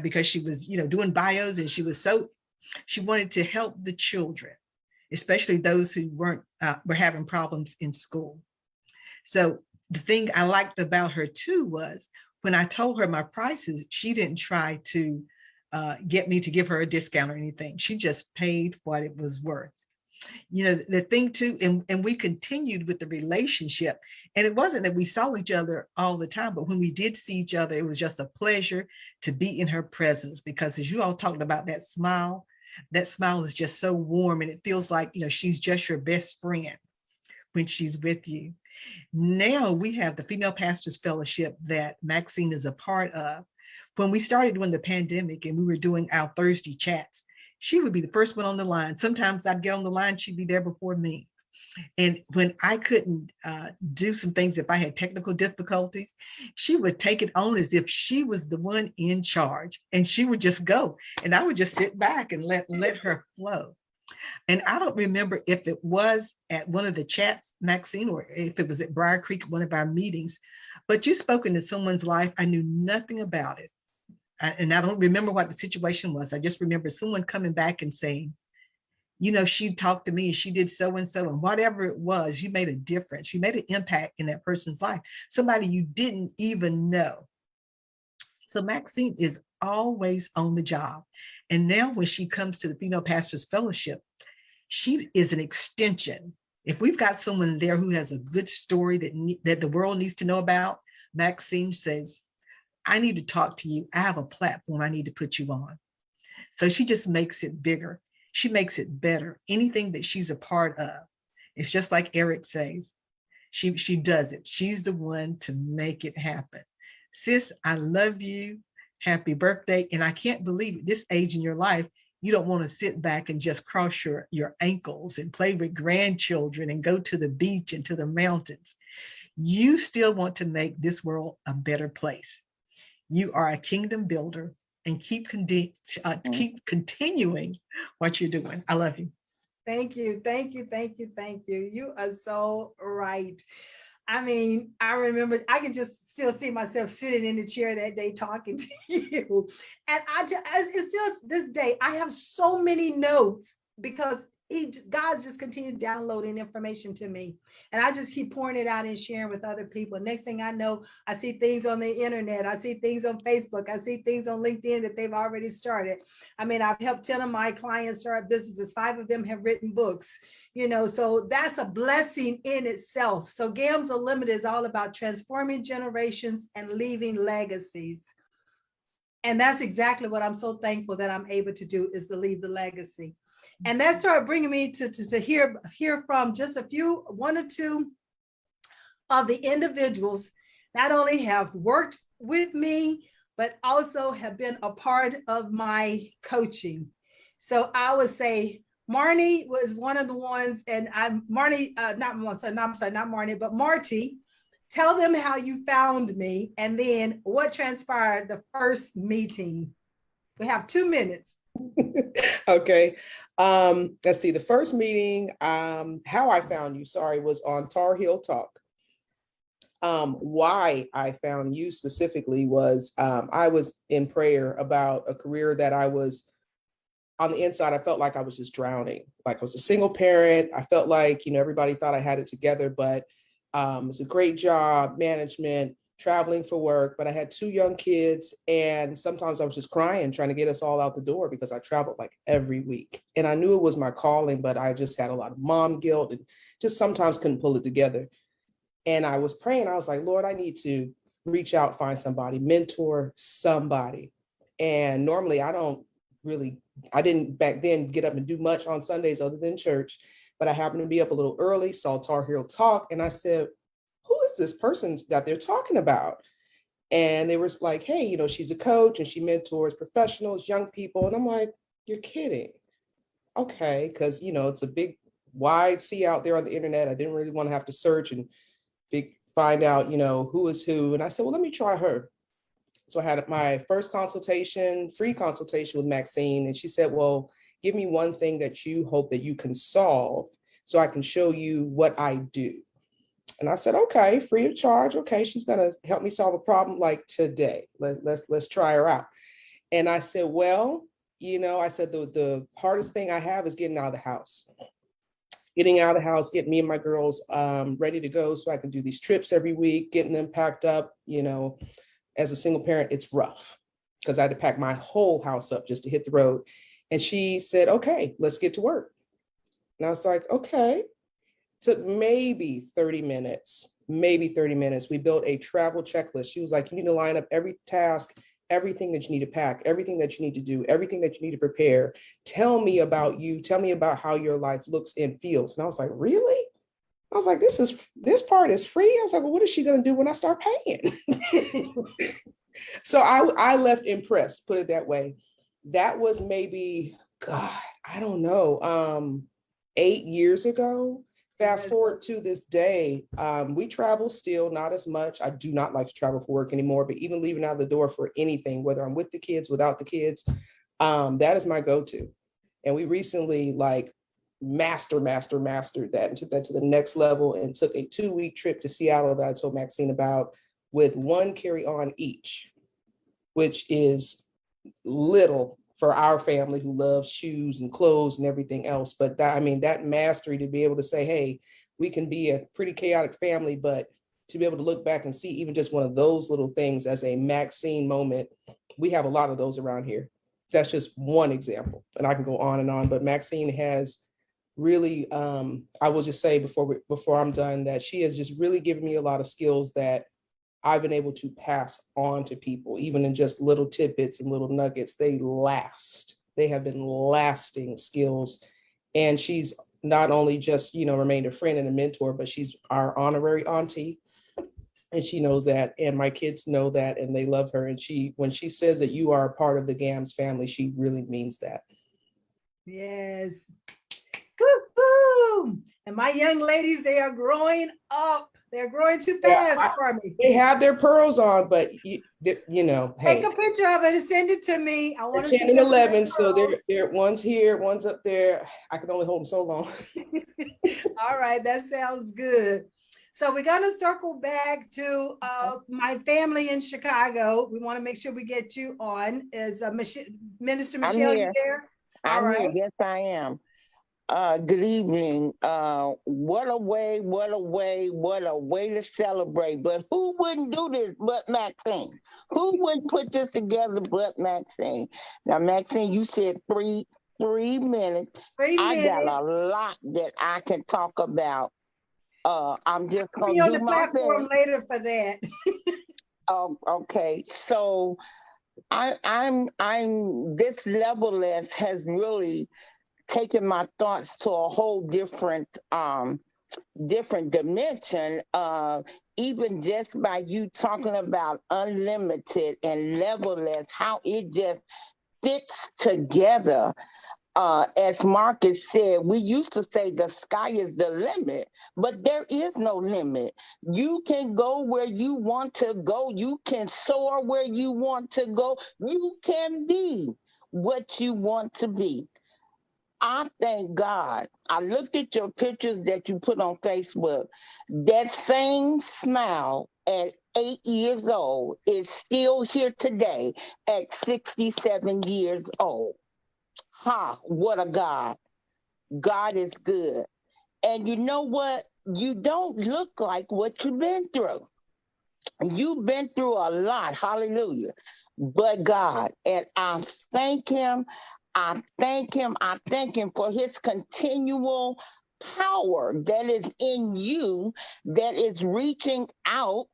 because she was, you know, doing bios and she wanted to help the children, especially those who were having problems in school. So the thing I liked about her too was when I told her my prices, she didn't try to get me to give her a discount or anything. She just paid what it was worth. You know, the thing too, and we continued with the relationship. And it wasn't that we saw each other all the time, but when we did see each other, it was just a pleasure to be in her presence because as you all talked about that smile is just so warm and it feels like, you know, she's just your best friend when she's with you. Now we have the Female Pastors Fellowship that Maxine is a part of. When we started doing the pandemic and we were doing our Thursday chats, she would be the first one on the line. Sometimes I'd get on the line, she'd be there before me. And when I couldn't do some things, if I had technical difficulties, she would take it on as if she was the one in charge, and she would just go. And I would just sit back and let her flow. And I don't remember if it was at one of the chats, Maxine, or if it was at Briar Creek, one of our meetings, but you spoke into someone's life. I knew nothing about it. And I don't remember what the situation was. I just remember someone coming back and saying, you know, she talked to me and she did so and so, and whatever it was, you made a difference. You made an impact in that person's life, somebody you didn't even know. So Maxine is always on the job. And now when she comes to the Female Pastors Fellowship, she is an extension. If we've got someone there who has a good story that the world needs to know about, Maxine says, I need to talk to you. I have a platform I need to put you on. So she just makes it bigger. She makes it better. Anything that she's a part of, it's just like Eric says, she does it. She's the one to make it happen. Sis, I love you. Happy birthday. And I can't believe at this age in your life, you don't want to sit back and just cross your ankles and play with grandchildren and go to the beach and to the mountains. You still want to make this world a better place. You are a kingdom builder, and keep continuing what you're doing. I love you. Thank you. Thank you. Thank you. Thank you. You are so right. I mean, I remember, I can just still see myself sitting in the chair that day talking to you. And it's just this day, I have so many notes because God's just continued downloading information to me. And I just keep pouring it out and sharing with other people. Next thing I know, I see things on the internet. I see things on Facebook. I see things on LinkedIn that they've already started. I mean, I've helped 10 of my clients start businesses. 5 of them have written books, you know, so that's a blessing in itself. So GAMS Unlimited is all about transforming generations and leaving legacies. And that's exactly what I'm so thankful that I'm able to do, is to leave the legacy. And that started bringing me to hear from just one or two of the individuals not only have worked with me, but also have been a part of my coaching. So I would say Marnie was one of the ones, and Marty, tell them how you found me and then what transpired the first meeting. We have 2 minutes. Okay. Let's see. The first meeting, how I found you, was on Tar Heel Talk. Why I found you specifically was I was in prayer about a career that I was on the inside. I felt like I was just drowning. Like I was a single parent. I felt like, you know, everybody thought I had it together, but it was a great job, management, traveling for work, but I had 2 young kids, and sometimes I was just crying, trying to get us all out the door because I traveled like every week. And I knew it was my calling, but I just had a lot of mom guilt and just sometimes couldn't pull it together. And I was praying, I was like, Lord, I need to reach out, find somebody, mentor somebody. And normally I didn't back then get up and do much on Sundays other than church, but I happened to be up a little early, saw Tar Heel Talk, and I said, who is this person that they're talking about? And they were like, hey, you know, she's a coach and she mentors professionals, young people. And I'm like, you're kidding. Okay. Cause you know, it's a big wide sea out there on the internet. I didn't really want to have to search and find out, you know, who is who. And I said, well, let me try her. So I had my first consultation, free consultation with Maxine. And she said, well, give me one thing that you hope that you can solve so I can show you what I do. And I said, okay, free of charge. Okay, she's gonna help me solve a problem like today. Let's try her out. And I said, well, you know, I said the hardest thing I have is getting out of the house. Getting out of the house, getting me and my girls ready to go so I can do these trips every week, getting them packed up. You know, as a single parent, it's rough because I had to pack my whole house up just to hit the road. And she said, okay, let's get to work. And I was like, okay. So maybe 30 minutes. We built a travel checklist. She was like, you need to line up every task, everything that you need to pack, everything that you need to do, everything that you need to prepare. Tell me about you. Tell me about how your life looks and feels. And I was like, really? I was like, this part is free. I was like, well, what is she going to do when I start paying? So I left impressed, put it that way. That was maybe, God, I don't know, 8 years ago. fast forward to this day, we travel still, not as much. I do not like to travel for work anymore, but even leaving out the door for anything, whether I'm with the kids, without the kids, that is my go-to. And we recently like mastered that and took that to the next level and took a 2-week trip to Seattle that I told Maxine about, with one carry-on each, which is little for our family who loves shoes and clothes and everything else. But that, I mean, that mastery to be able to say, hey, we can be a pretty chaotic family, but to be able to look back and see even just one of those little things as a Maxine moment, we have a lot of those around here. That's just one example, and I can go on and on, but Maxine has really, I will just say before I'm done, that she has just really given me a lot of skills that I've been able to pass on to people, even in just little tidbits and little nuggets. They last. They have been lasting skills. And she's not only just, remained a friend and a mentor, but she's our honorary auntie. And she knows that. And my kids know that, and they love her. And when she says that you are a part of the Gams family, she really means that. Yes. Woo-hoo. And my young ladies, they are growing up. They're growing too fast for me. They have their pearls on, but hey. Take a picture of it and send it to me. I want to 10 and 11, so they're one's here, one's up there. I can only hold them so long. All right, that sounds good. So we're going to circle back to my family in Chicago. We want to make sure we get you on. Is Minister Michelle, you there? I'm here. Yes, I am. Good evening. What a way to celebrate. But who wouldn't do this but Maxine? Who would put this together but Maxine? Now, Maxine, you said three minutes. I got a lot that I can talk about. I'm just going to do the my platform best. later for that. Okay. So I'm this levelness has really taken my thoughts to a whole different dimension, even just by you talking about unlimited and levelness, how it just fits together. As Marcus said, we used to say the sky is the limit, but there is no limit. You can go where you want to go. You can soar where you want to go. You can be what you want to be. I thank God. I looked at your pictures that you put on Facebook. That same smile at 8 years old is still here today at 67 years old. What a God. God is good. And you know what? You don't look like what you've been through. You've been through a lot. Hallelujah. But God, and I thank him. I thank him for his continual power that is in you, that is reaching out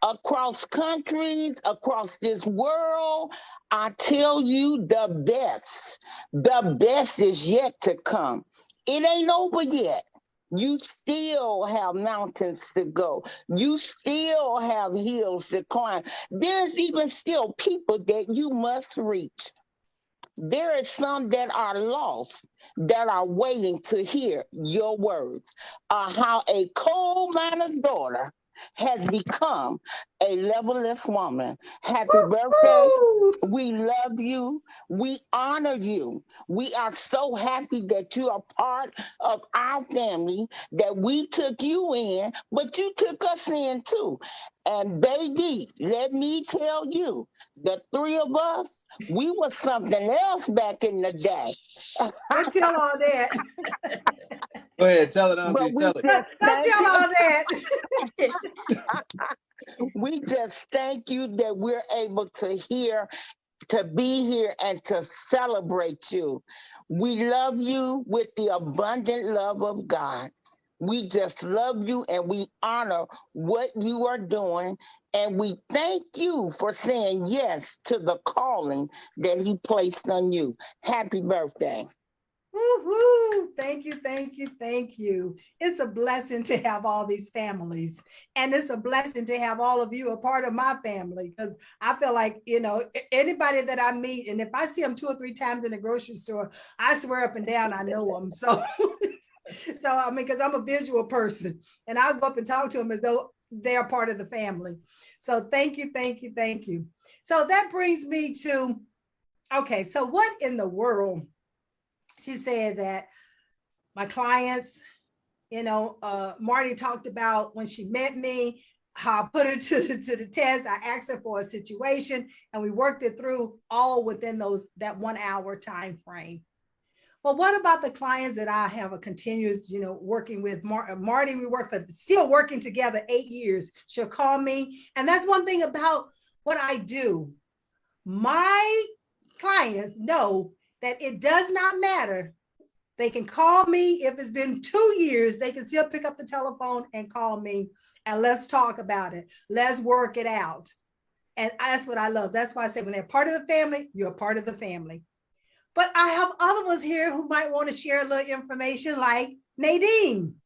across countries, across this world. I tell you, the best is yet to come. It ain't over yet. You still have mountains to go. You still have hills to climb. There's even still people that you must reach. There are some that are lost, that are waiting to hear your words. How a coal miner's daughter has become a leveless woman. Happy birthday. We love you. We honor you. We are so happy that you are part of our family, that we took you in, but you took us in too. And baby, let me tell you, the three of us, we were something else back in the day. Don't tell all that. Go ahead, tell it, Auntie. Tell it. Don't tell all that. We just thank you that we're able to be here and to celebrate you. We love you with the abundant love of God. We just love you and we honor what you are doing. And we thank you for saying yes to the calling that he placed on you. Happy birthday. Woo-hoo. Thank you, thank you, thank you. It's a blessing to have all these families. And it's a blessing to have all of you a part of my family, because I feel like, anybody that I meet, and if I see them 2 or 3 times in the grocery store, I swear up and down I know them. So So, I mean, because I'm a visual person and I'll go up and talk to them as though they are part of the family. So thank you, thank you, thank you. So that brings me to, okay, so what in the world? She said that my clients, Marty talked about when she met me, how I put her to the test. I asked her for a situation and we worked it through all within that 1 hour time frame. But what about the clients that I have a continuous, working with? Marty, we still working together 8 years. She'll call me. And that's one thing about what I do. My clients know that it does not matter. They can call me. If it's been 2 years, they can still pick up the telephone and call me and let's talk about it. Let's work it out. And that's what I love. That's why I say when they're part of the family, you're a part of the family. But I have other ones here who might want to share a little information, like Nadine.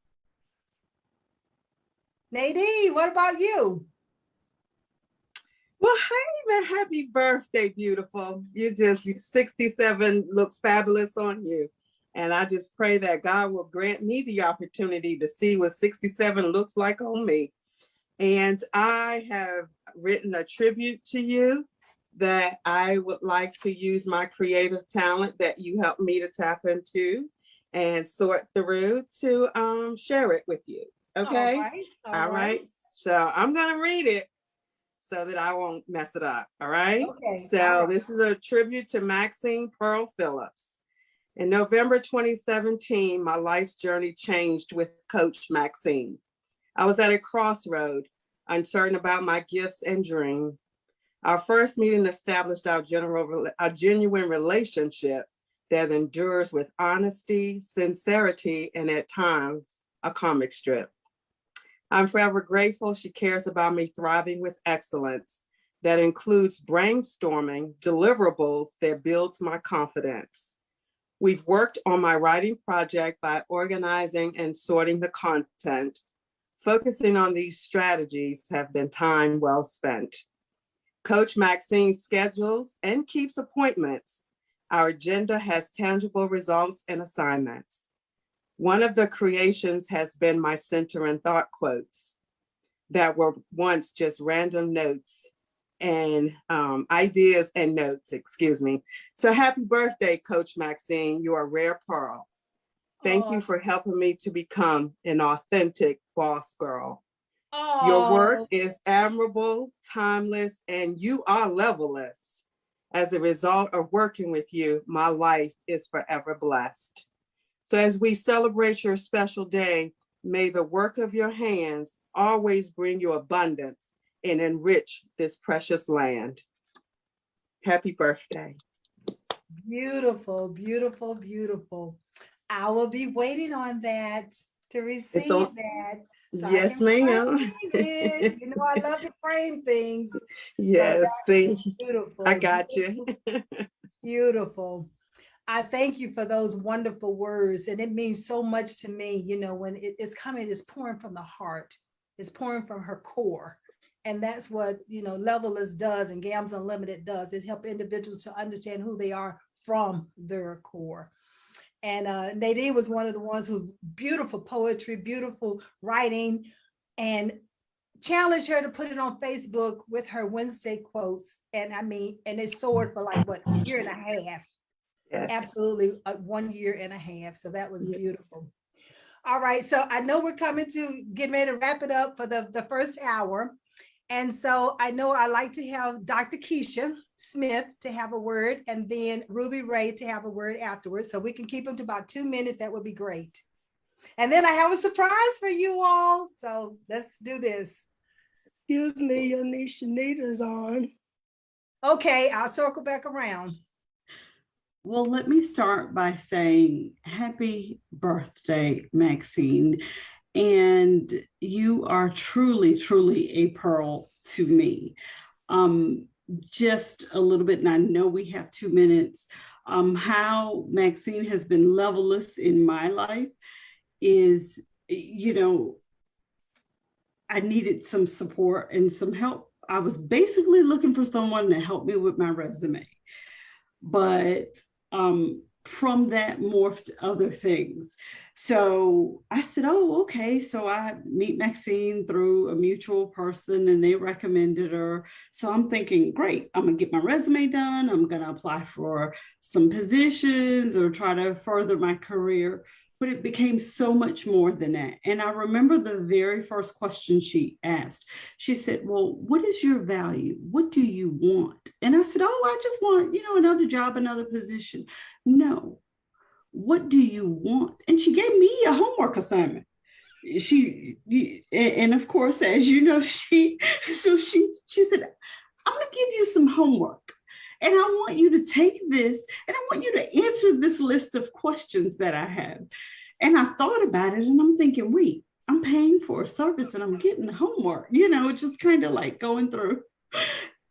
Nadine, what about you? Well, hey, man, happy birthday, beautiful. 67 looks fabulous on you. And I just pray that God will grant me the opportunity to see what 67 looks like on me. And I have written a tribute to you that I would like to use my creative talent that you helped me to tap into and sort through to share it with you. Okay. All right. So I'm going to read it so that I won't mess it up. All right. Okay. So this is a tribute to Maxine Pearl Phillips. In November 2017, my life's journey changed with Coach Maxine. I was at a crossroad, uncertain about my gifts and dream. Our first meeting established our genuine relationship that endures with honesty, sincerity, and at times, a comic strip. I'm forever grateful she cares about me thriving with excellence that includes brainstorming deliverables that builds my confidence. We've worked on my writing project by organizing and sorting the content. Focusing on these strategies have been time well spent. Coach Maxine schedules and keeps appointments. Our agenda has tangible results and assignments. One of the creations has been my center and thought quotes that were once just random notes and ideas and notes, excuse me. So happy birthday, Coach Maxine. You are a rare pearl. Thank you for helping me to become an authentic boss girl. Your work is admirable, timeless, and you are levelless. As a result of working with you, my life is forever blessed. So as we celebrate your special day, may the work of your hands always bring you abundance and enrich this precious land. Happy birthday. Beautiful, beautiful, beautiful. I will be waiting on that to receive that. So yes, ma'am. You know, I love to frame things. Yes, so beautiful. I got you. Beautiful. I thank you for those wonderful words. And it means so much to me, you know, when it's coming, it's pouring from the heart. It's pouring from her core. And that's what, you know, Levelers does and GAMS Unlimited does. It helps individuals to understand who they are from their core. And Nadine was one of the ones who beautiful poetry, beautiful writing, and challenged her to put it on Facebook with her Wednesday quotes. And I mean, and it soared for like what, a year and a half. Yes. Absolutely, 1 year and a half. So that was beautiful. All right, so I know we're coming to get ready to wrap it up for the first hour. And so I know I like to have Dr. Keisha Smith to have a word and then Ruby Ray to have a word afterwards. So we can keep them to about 2 minutes. That would be great. And then I have a surprise for you all. So let's do this. Excuse me, your niece Shanita's on. Okay, I'll circle back around. Well, let me start by saying happy birthday, Maxine. And you are truly, truly a pearl to me. Just a little bit, and I know we have 2 minutes. How Maxine has been leveless in my life is, you know, I needed some support and some help. I was basically looking for someone to help me with my resume. But from that morphed other things. So I said, oh, okay. So I meet Maxine through a mutual person and they recommended her. So I'm thinking, great, I'm gonna get my resume done. I'm gonna apply for some positions or try to further my career. But it became so much more than that. And I remember the very first question she asked. She said, well, what is your value? What do you want? And I said, oh, I just want, another job, another position. No, what do you want? And she gave me a homework assignment. And of course, as you know, she said, I'm gonna give you some homework. And I want you to take this and I want you to answer this list of questions that I have. And I thought about it and I'm thinking, wait, I'm paying for a service and I'm getting the homework, just kind of like going through.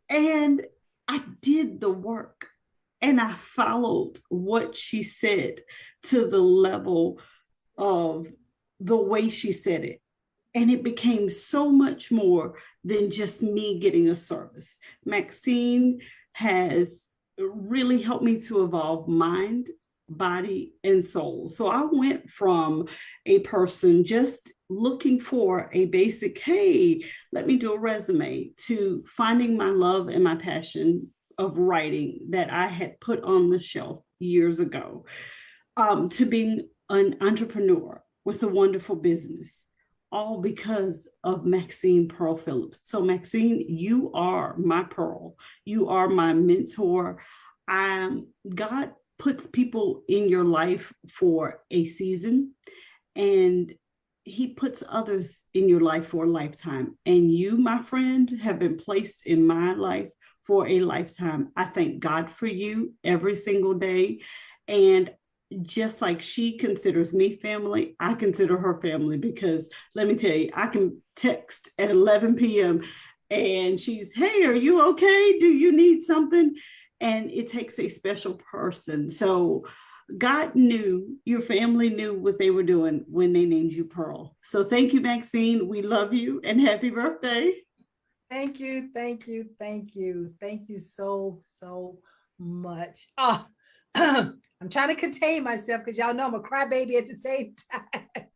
And I did the work and I followed what she said to the level of the way she said it. And it became so much more than just me getting a service. Maxine has really helped me to evolve mind, body, and soul. So I went from a person just looking for a basic, hey, let me do a resume, to finding my love and my passion of writing that I had put on the shelf years ago, to being an entrepreneur with a wonderful business, all because of Maxine Pearl Phillips. So Maxine, you are my pearl. You are my mentor. God puts people in your life for a season, and he puts others in your life for a lifetime. And you, my friend, have been placed in my life for a lifetime. I thank God for you every single day. And just like she considers me family, I consider her family, because let me tell you, I can text at 11 p.m. and she's, hey, are you okay? Do you need something? And it takes a special person. So God knew, your family knew what they were doing when they named you Pearl. So thank you, Maxine. We love you and happy birthday. Thank you, thank you, thank you. Thank you so, so much. Oh, I'm trying to contain myself because y'all know I'm a crybaby at the same time.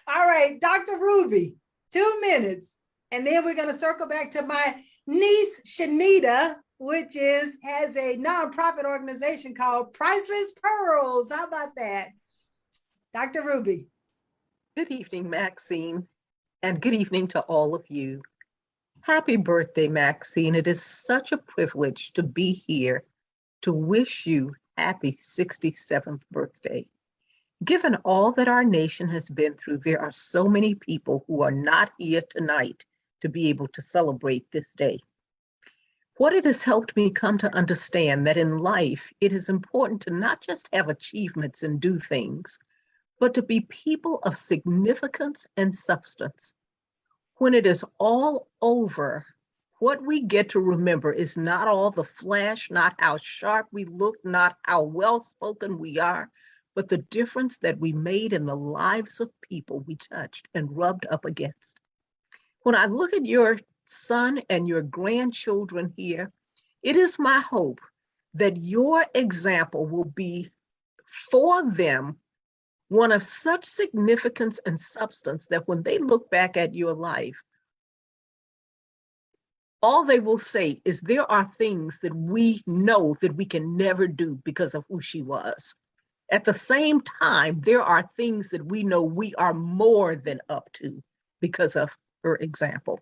All right, Dr. Ruby, 2 minutes. And then we're going to circle back to my niece, Shanita, which has a nonprofit organization called Priceless Pearls. How about that? Dr. Ruby. Good evening, Maxine, and good evening to all of you. Happy birthday, Maxine. It is such a privilege to be here to wish you happy 67th birthday. Given all that our nation has been through, there are so many people who are not here tonight to be able to celebrate this day. What it has helped me come to understand that in life, it is important to not just have achievements and do things, but to be people of significance and substance. When it is all over, what we get to remember is not all the flash, not how sharp we look, not how well-spoken we are, but the difference that we made in the lives of people we touched and rubbed up against. When I look at your son and your grandchildren here, it is my hope that your example will be for them one of such significance and substance that when they look back at your life, all they will say is there are things that we know that we can never do because of who she was. At the same time, there are things that we know we are more than up to because of her example.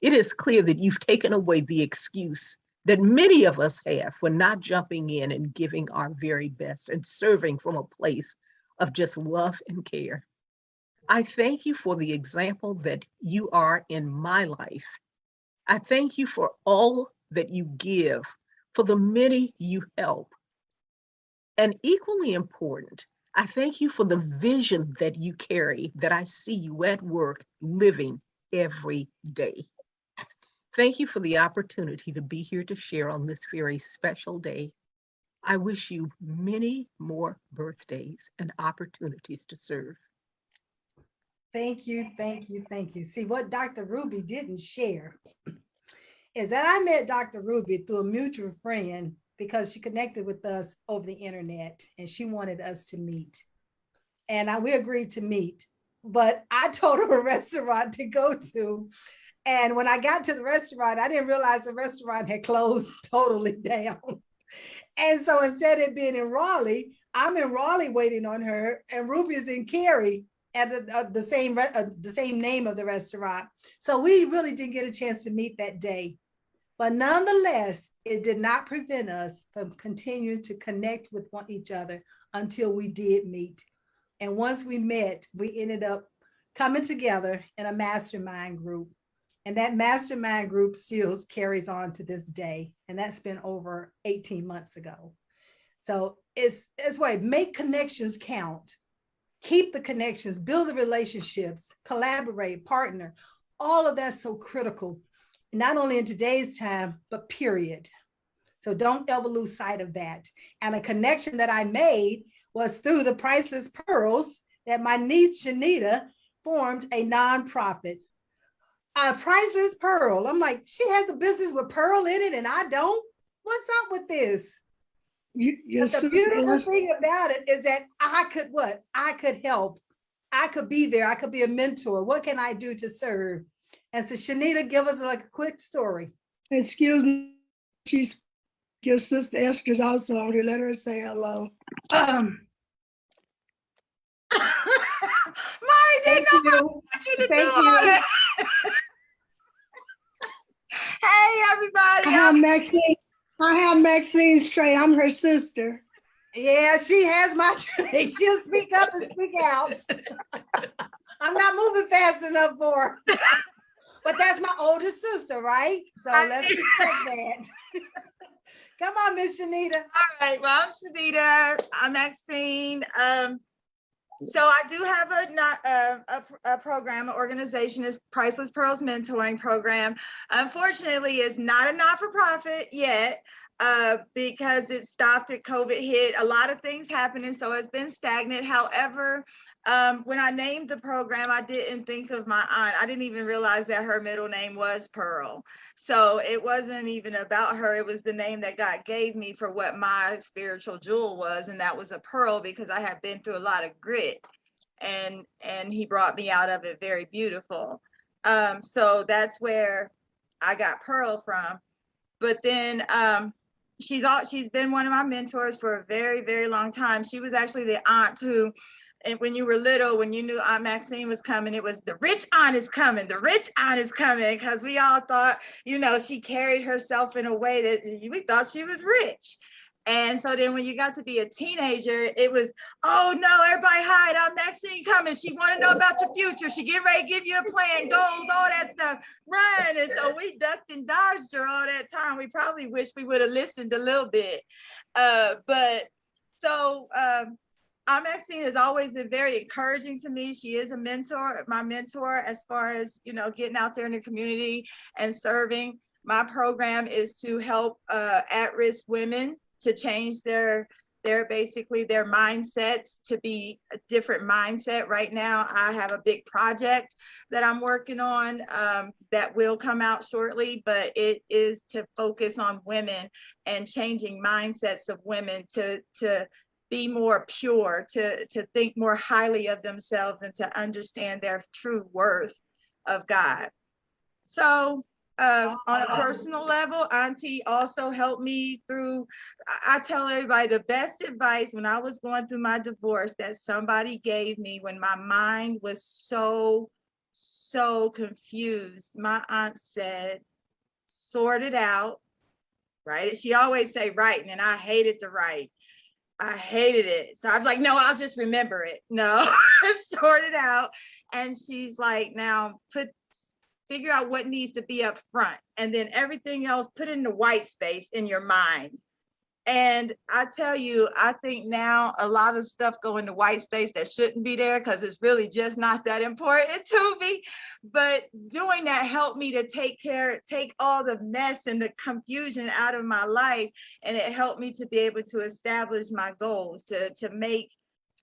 It is clear that you've taken away the excuse that many of us have for not jumping in and giving our very best and serving from a place of just love and care. I thank you for the example that you are in my life. I thank you for all that you give, for the many you help. And equally important, I thank you for the vision that you carry, that I see you at work living every day. Thank you for the opportunity to be here to share on this very special day. I wish you many more birthdays and opportunities to serve. Thank you, thank you, thank you. See, what Dr. Ruby didn't share is that I met Dr. Ruby through a mutual friend because she connected with us over the internet and she wanted us to meet. And we agreed to meet, but I told her a restaurant to go to. And when I got to the restaurant, I didn't realize the restaurant had closed totally down. And so instead of being in Raleigh, I'm in Raleigh waiting on her, and Ruby is in Cary at the same name of the restaurant. So we really didn't get a chance to meet that day. But nonetheless, it did not prevent us from continuing to connect with each other until we did meet. And once we met, we ended up coming together in a mastermind group. And that mastermind group still carries on to this day. And that's been over 18 months ago. So it's why make connections count. Keep the connections, build the relationships, collaborate, partner. All of that's so critical, not only in today's time, but period. So don't ever lose sight of that. And a connection that I made was through the Priceless Pearls that my niece Shanita formed a nonprofit. A Priceless Pearl. I'm like, she has a business with pearl in it and I don't? What's up with this? But the beautiful thing about it is that I could help. I could be there. I could be a mentor. What can I do to serve? And so Shanita, give us like a quick story. Excuse me. Your sister Esther's also on here. Let her say hello. Mommy didn't know I want you to do all that. Hey, everybody. I have Maxine straight. I'm her sister. Yeah, she has my trait. She'll speak up and speak out. I'm not moving fast enough for her. But that's my older sister, right? So let's respect that. Come on, Miss Shanita. All right. Well, I'm Shanita. I'm Maxine. So I do have a program, an organization, is Priceless Pearls Mentoring Program. Unfortunately, it's not a not-for-profit yet because it stopped at COVID hit. A lot of things happening, so it's been stagnant. However, when I named the program, I didn't think of my aunt. I didn't even realize that her middle name was Pearl. So it wasn't even about her. It was the name that God gave me for what my spiritual jewel was. And that was a pearl because I had been through a lot of grit and he brought me out of it very beautiful. So that's where I got Pearl from. But then she's been one of my mentors for a very, very long time. She was actually the aunt who, and when you were little, when you knew Aunt Maxine was coming, it was the rich aunt is coming, the rich aunt is coming, because we all thought, she carried herself in a way that we thought she was rich. And so then when you got to be a teenager, it was, oh no, everybody hide, Aunt Maxine coming. She want to know about your future. She get ready to give you a plan, goals, all that stuff, run. And so we ducked and dodged her all that time. We probably wish we would have listened a little bit. Aunt Maxine has always been very encouraging to me. She is a mentor, my mentor, as far as, getting out there in the community and serving. My program is to help at-risk women to change their mindsets to be a different mindset. Right now, I have a big project that I'm working on that will come out shortly, but it is to focus on women and changing mindsets of women to be more pure, to think more highly of themselves and to understand their true worth of God. So on a personal level, Auntie also helped me through, I tell everybody the best advice when I was going through my divorce that somebody gave me when my mind was so confused. My aunt said, sort it out, right? She always say writing, and I hated to write. I hated it. So I'm like, no, I'll just remember it. No, sort it out. And she's like, now figure out what needs to be up front. And then everything else, put in the white space in your mind. And I tell you, I think now a lot of stuff go into white space that shouldn't be there because it's really just not that important to me. But doing that helped me to take all the mess and the confusion out of my life. And it helped me to be able to establish my goals, to make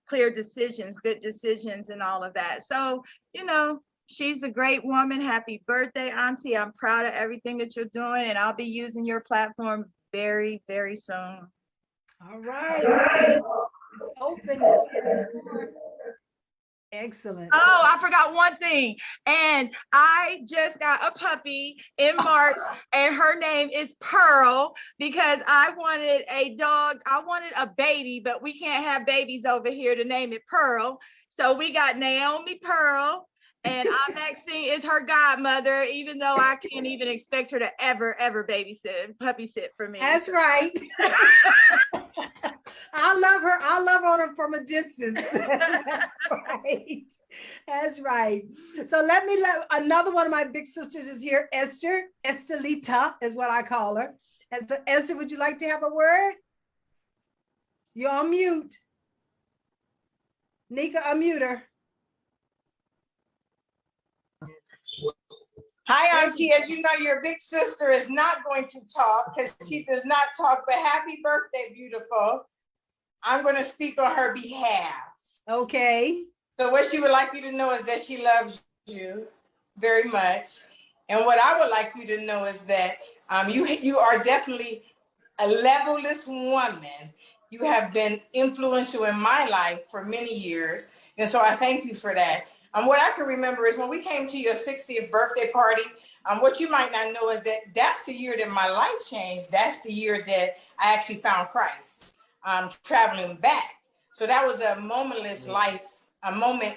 clear decisions, good decisions and all of that. So, she's a great woman. Happy birthday, Auntie. I'm proud of everything that you're doing. And I'll be using your platform very, very soon. All right. Openness. Excellent. Oh, I forgot one thing. And I just got a puppy in March, and her name is Pearl because I wanted a dog. I wanted a baby, but we can't have babies over here to name it Pearl. So we got Naomi Pearl, and Maxine is her godmother, even though I can't even expect her to ever babysit, puppy sit for me. That's right. I love her. I love her from a distance. That's right. That's right. So let another one of my big sisters is here. Esther. Estelita is what I call her. And so Esther, would you like to have a word? You're on mute. Nika, unmute her. Hi, Auntie. As you know, your big sister is not going to talk because she does not talk, but happy birthday, beautiful. I'm going to speak on her behalf. Okay. So what she would like you to know is that she loves you very much. And what I would like you to know is that you are definitely a level-less woman. You have been influential in my life for many years. And so I thank you for that. What I can remember is when we came to your 60th birthday party, what you might not know is that that's the year that my life changed. That's the year that I actually found Christ, traveling back. So that was a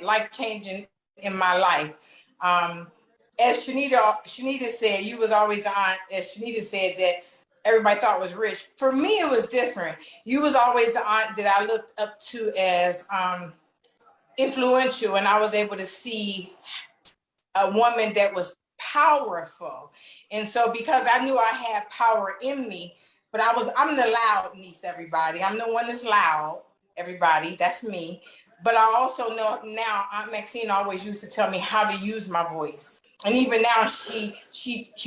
life-changing in my life. As Shanita said, you was always the aunt, as Shanita said, that everybody thought was rich. For me, it was different. You was always the aunt that I looked up to as influential, and I was able to see a woman that was powerful. And so because I knew I had power in me, but I'm the loud niece, everybody. I'm the one that's loud, everybody. That's me. But I also know now Aunt Maxine always used to tell me how to use my voice. And even now she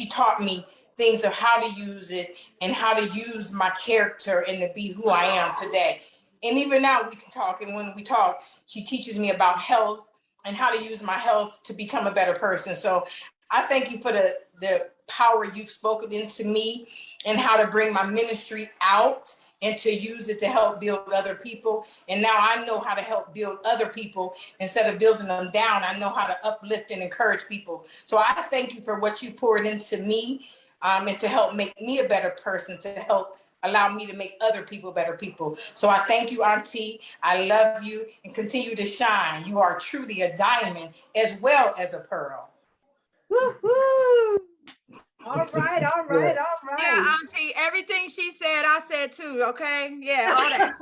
taught me things of how to use it and how to use my character and to be who I am today. And even now we can talk, and when we talk, she teaches me about health and how to use my health to become a better person. So I thank you for the power you've spoken into me and how to bring my ministry out and to use it to help build other people. And now I know how to help build other people. Instead of building them down, I know how to uplift and encourage people. So I thank you for what you poured into me and to help make me a better person, to help allow me to make other people better people. So I thank you, Auntie. I love you and continue to shine. You are truly a diamond as well as a pearl. Woo-hoo. All right. Yeah, Auntie, everything she said, I said too, okay? Yeah, all that.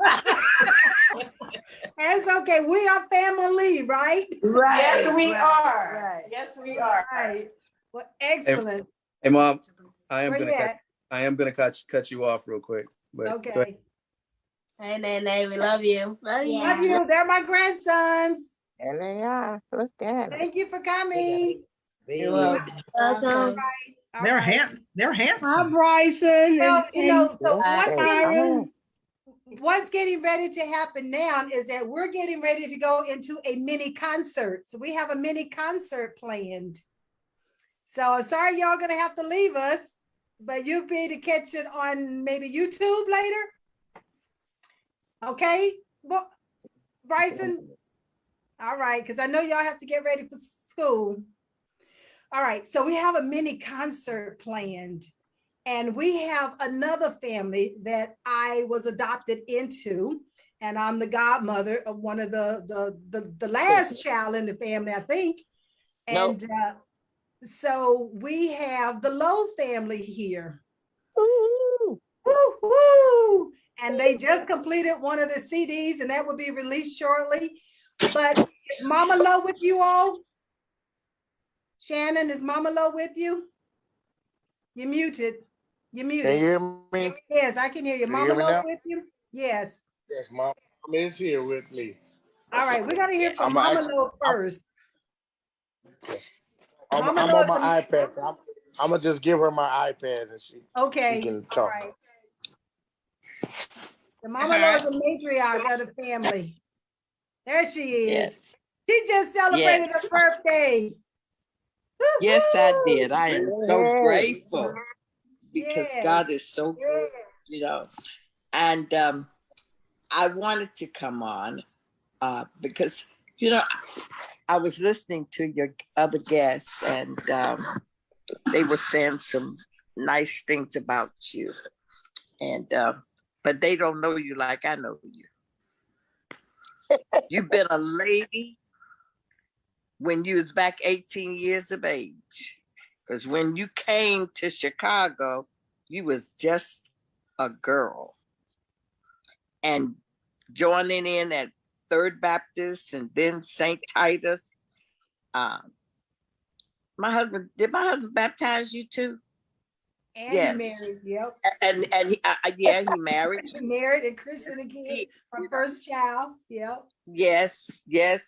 That's okay. We are family, right? Right. Yes, we are. Right. Yes, we are. Right. Well, excellent. Hey, Mom, I am gonna cut you off real quick. But okay. Hey, Nene, we love you. Love you. They're my grandsons. And they are. Look at Thank you for coming. You're welcome. They're handsome. They're handsome. Hi, Bryson. So what's getting ready to happen now is that we're getting ready to go into a mini concert. So we have a mini concert planned. So sorry, y'all gonna have to leave us, but you'll be able to catch it on maybe YouTube later. Okay, well, Bryson. All right, because I know y'all have to get ready for school. All right, so we have a mini concert planned, and we have another family that I was adopted into, and I'm the godmother of one of the last child in the family, I think. And so we have the Lowe family here. Ooh. Woo, woo. And they just completed one of their CDs, and that will be released shortly. But Mama Lowe with you all? Shannon, is Mama Lowe with you? You're muted. You're muted. Can you hear me? Yes, I can hear you. Mama Lowe with you? Yes. Yes, Mom is here with me. All right, we got to hear from Mama Lowe first. I'm on my iPad. So I'm going to just give her my iPad and she can talk. All right. The Mama Lowe is a matriarch of the family. There she is. Yes. She just celebrated her birthday. Yes, I did. I am so grateful because God is so good. you know. And I wanted to come on because, you know, I was listening to your other guests, and they were saying some nice things about you. And but they don't know you like I know you. You've been a lady when you was back 18 years of age. Because when you came to Chicago, you was just a girl. And joining in at Third Baptist and then St. Titus. Did my husband baptize you too? And yes. he married, yep. And he, yeah, he married. He married and christened again, our first child, yep. Yes,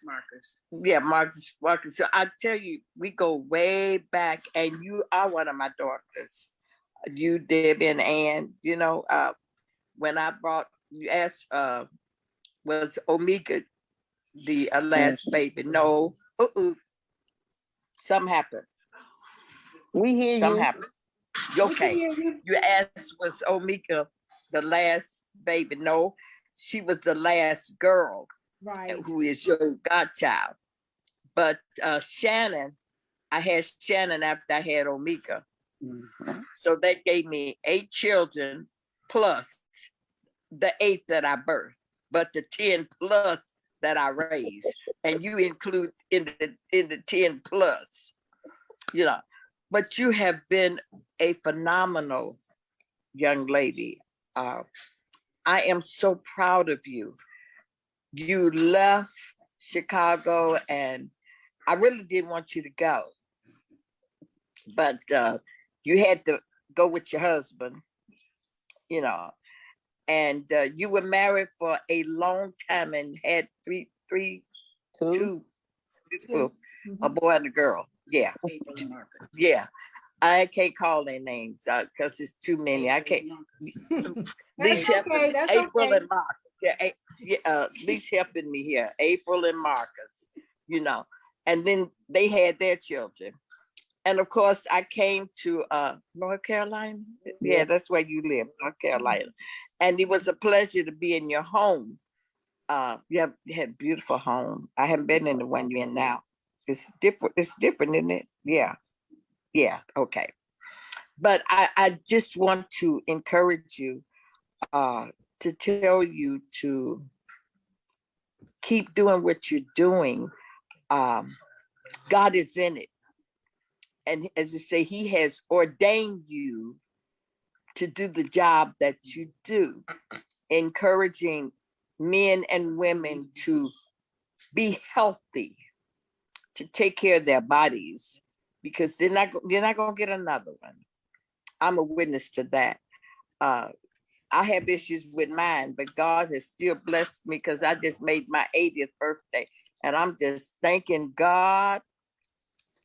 Marcus. Yeah, Marcus. So I tell you, we go way back, and you are one of my daughters. You, Deb, and Ann. You know, when I brought you asked, was Omega the last baby? No. Something happened. We hear Something you. happened. Okay. You asked, was Omega the last baby? No, she was the last girl. Right. Who is your godchild. But Shannon, I had Shannon after I had Omega. Mm-hmm. So that gave me 8 children plus the 8 that I birthed, but the 10 plus that I raised. And you include in the 10 plus, you know. But you have been a phenomenal young lady. I am so proud of you. You left Chicago, and I really didn't want you to go, but you had to go with your husband, you know, and you were married for a long time and had two, a boy and a girl. Yeah. Yeah. I can't call their names because it's too many. I can't. That's okay. That's April okay. and Marcus. Yeah, at least helping me here. April and Marcus, you know. And then they had their children. And of course, I came to North Carolina. Yeah, that's where you live, North Carolina. And it was a pleasure to be in your home. You had a beautiful home. I haven't been in the one you're in now. It's different, isn't it? Yeah. Yeah, okay. But I just want to encourage you to tell you to keep doing what you're doing. God is in it. And as I say, he has ordained you to do the job that you do, encouraging men and women to be healthy, to take care of their bodies, because you're not gonna get another one. I'm a witness to that. I have issues with mine, but God has still blessed me because I just made my 80th birthday, and I'm just thanking God.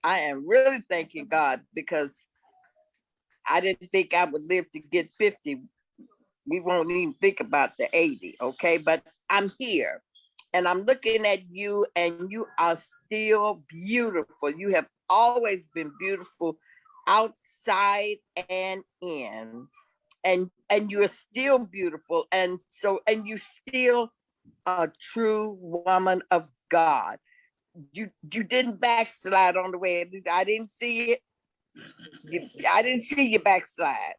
I am really thanking God because I didn't think I would live to get 50. We won't even think about the 80, okay? But I'm here, and I'm looking at you, and you are still beautiful. You have always been beautiful outside and in, and you're still beautiful, and you still a true woman of God. You didn't backslide on the way. I didn't see it. I didn't see you backslide.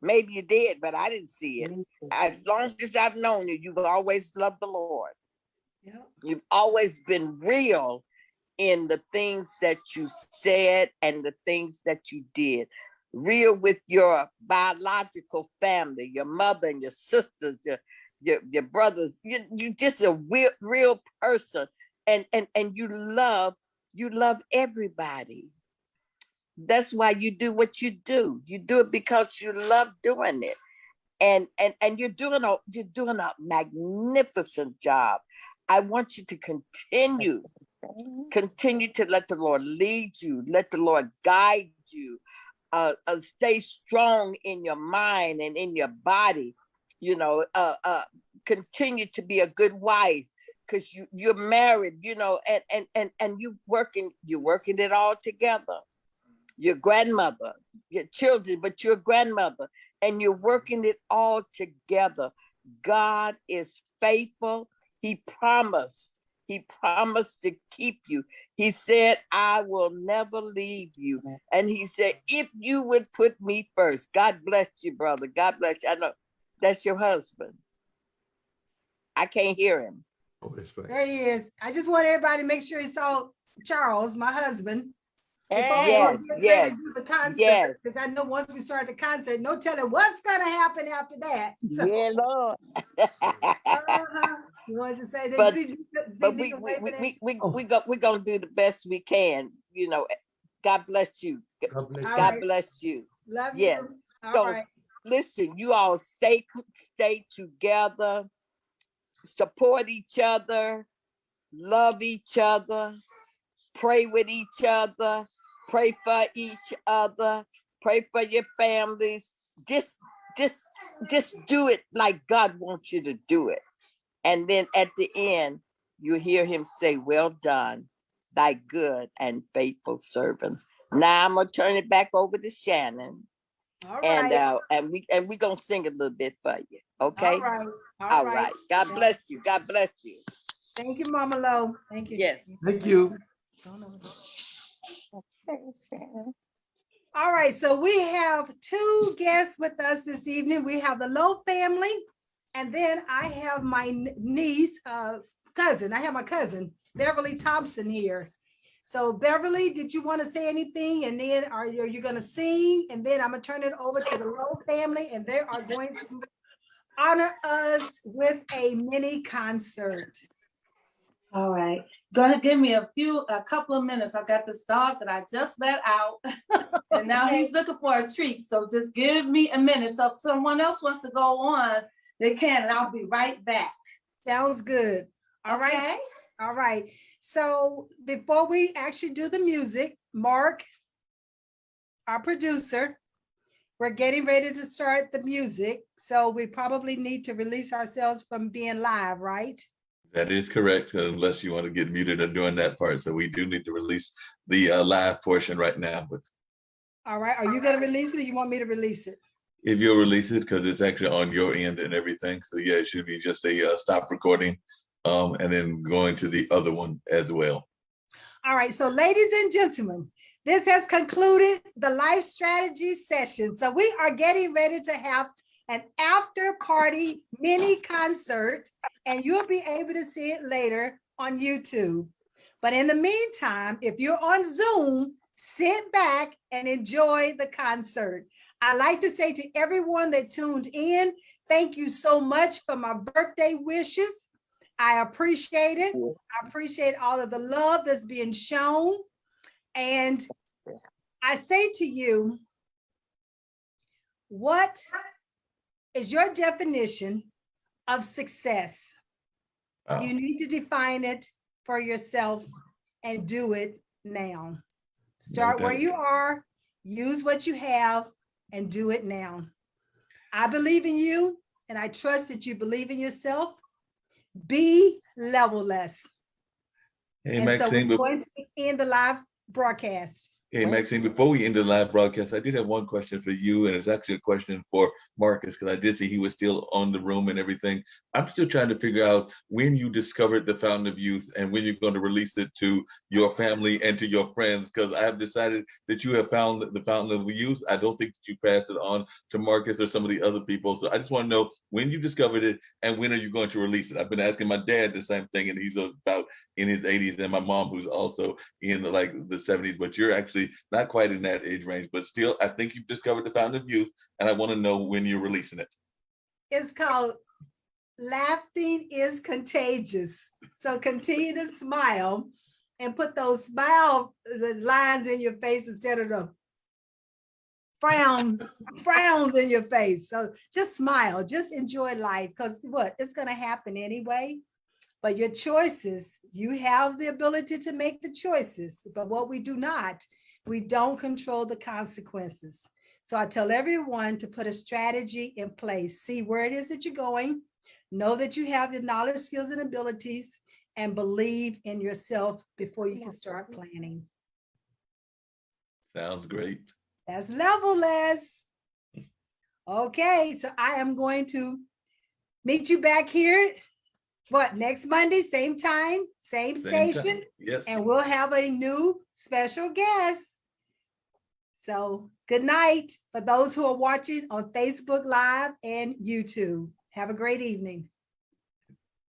Maybe you did, but I didn't see it. As long as I've known you, you've always loved the Lord. Yeah. You've always been real in the things that you said and the things that you did. Real with your biological family, your mother and your sisters, your brothers. You just a real person, and you love everybody. That's why you do what you do. You do it because you love doing it, and you're doing a magnificent job. I want you to continue to let the Lord lead you, let the Lord guide you. Stay strong in your mind and in your body. You know, continue to be a good wife because you're married. You know, and you're working it all together. Your grandmother, your children, but your grandmother. and you're working it all together. God is faithful. He promised to keep you. He said, I will never leave you. And he said, if you would put me first. God bless you, brother. God bless you. I know that's your husband. I can't hear him. Oh, that's right. There he is. I just want everybody to make sure he saw Charles, my husband. Yes, yes, the concert, yes. because I know once we start the concert, no telling what's gonna happen after that. So, yeah, Lord. You want to say that? But we're gonna do the best we can. You know, God bless you. God bless you. Love yes. you. All so right. Listen, you all stay together, support each other, love each other, pray with each other, pray for each other, pray for your families. Just do it like God wants you to do it. And then at the end, you hear him say, well done, thy good and faithful servant. Now I'm gonna turn it back over to Shannon. All and right. and we gonna sing a little bit for you. Okay. All right. All right. God bless you. God bless you. Thank you, Mama Lo. Thank you. Yes. Thank you. All right, so we have two guests with us this evening. We have the Lowe family, and then I have my niece, cousin. I have my cousin, Beverly Thompson, here. So Beverly, did you want to say anything? And then are you going to sing? And then I'm going to turn it over to the Lowe family, and they are going to honor us with a mini concert. All right, gonna give me a couple of minutes. I got this dog that I just let out and now he's looking for a treat. So just give me a minute. So if someone else wants to go on, they can, and I'll be right back. Sounds good. All right. All right. So before we actually do the music, Mark, our producer, we're getting ready to start the music. So we probably need to release ourselves from being live, right? That is correct, unless you want to get muted on doing that part. So we do need to release the live portion right now. But all right, are you going to release it, or you want me to release it? if you'll release it, because it's actually on your end and everything. So yeah, it should be just a stop recording, and then going to the other one as well. All right, so ladies and gentlemen, this has concluded the life strategy session. So we are getting ready to have an after party mini concert, and you'll be able to see it later on YouTube. But in the meantime, if you're on Zoom, sit back and enjoy the concert. I'd like to say to everyone that tuned in, thank you so much for my birthday wishes. I appreciate it. I appreciate all of the love that's being shown. And I say to you, what is your definition of success? Wow. You need to define it for yourself and do it now. Start where you are, use what you have, and do it now. I believe in you, and I trust that you believe in yourself. Be level-less. Hey, and Maxine, so we're going to end the live broadcast. Hey, Maxine, before we end the live broadcast, I did have one question for you, and it's actually a question for Marcus, because I did see he was still on the room and everything. I'm still trying to figure out when you discovered the Fountain of Youth and when you're going to release it to your family and to your friends, because I have decided that you have found the Fountain of Youth. I don't think that you passed it on to Marcus or some of the other people. So I just want to know when you discovered it and when are you going to release it? I've been asking my dad the same thing, and he's about in his 80s, and my mom, who's also in like the 70s, but you're actually not quite in that age range, but still, I think you've discovered the Fountain of Youth, and I want to know when you're releasing it. It's called Laughing is Contagious. So continue to smile and put those smile lines in your face instead of the frowns in your face. So just smile, just enjoy life, because what? It's going to happen anyway. But your choices, you have the ability to make the choices. But what we do not, we don't control the consequences. So I tell everyone to put a strategy in place. See where it is that you're going. Know that you have the knowledge, skills, and abilities, and believe in yourself before you can start planning. Sounds great. That's level-less. Okay, so I am going to meet you back here, next Monday, same time, same station? Time. Yes. And we'll have a new special guest. So good night for those who are watching on Facebook Live and YouTube. Have a great evening.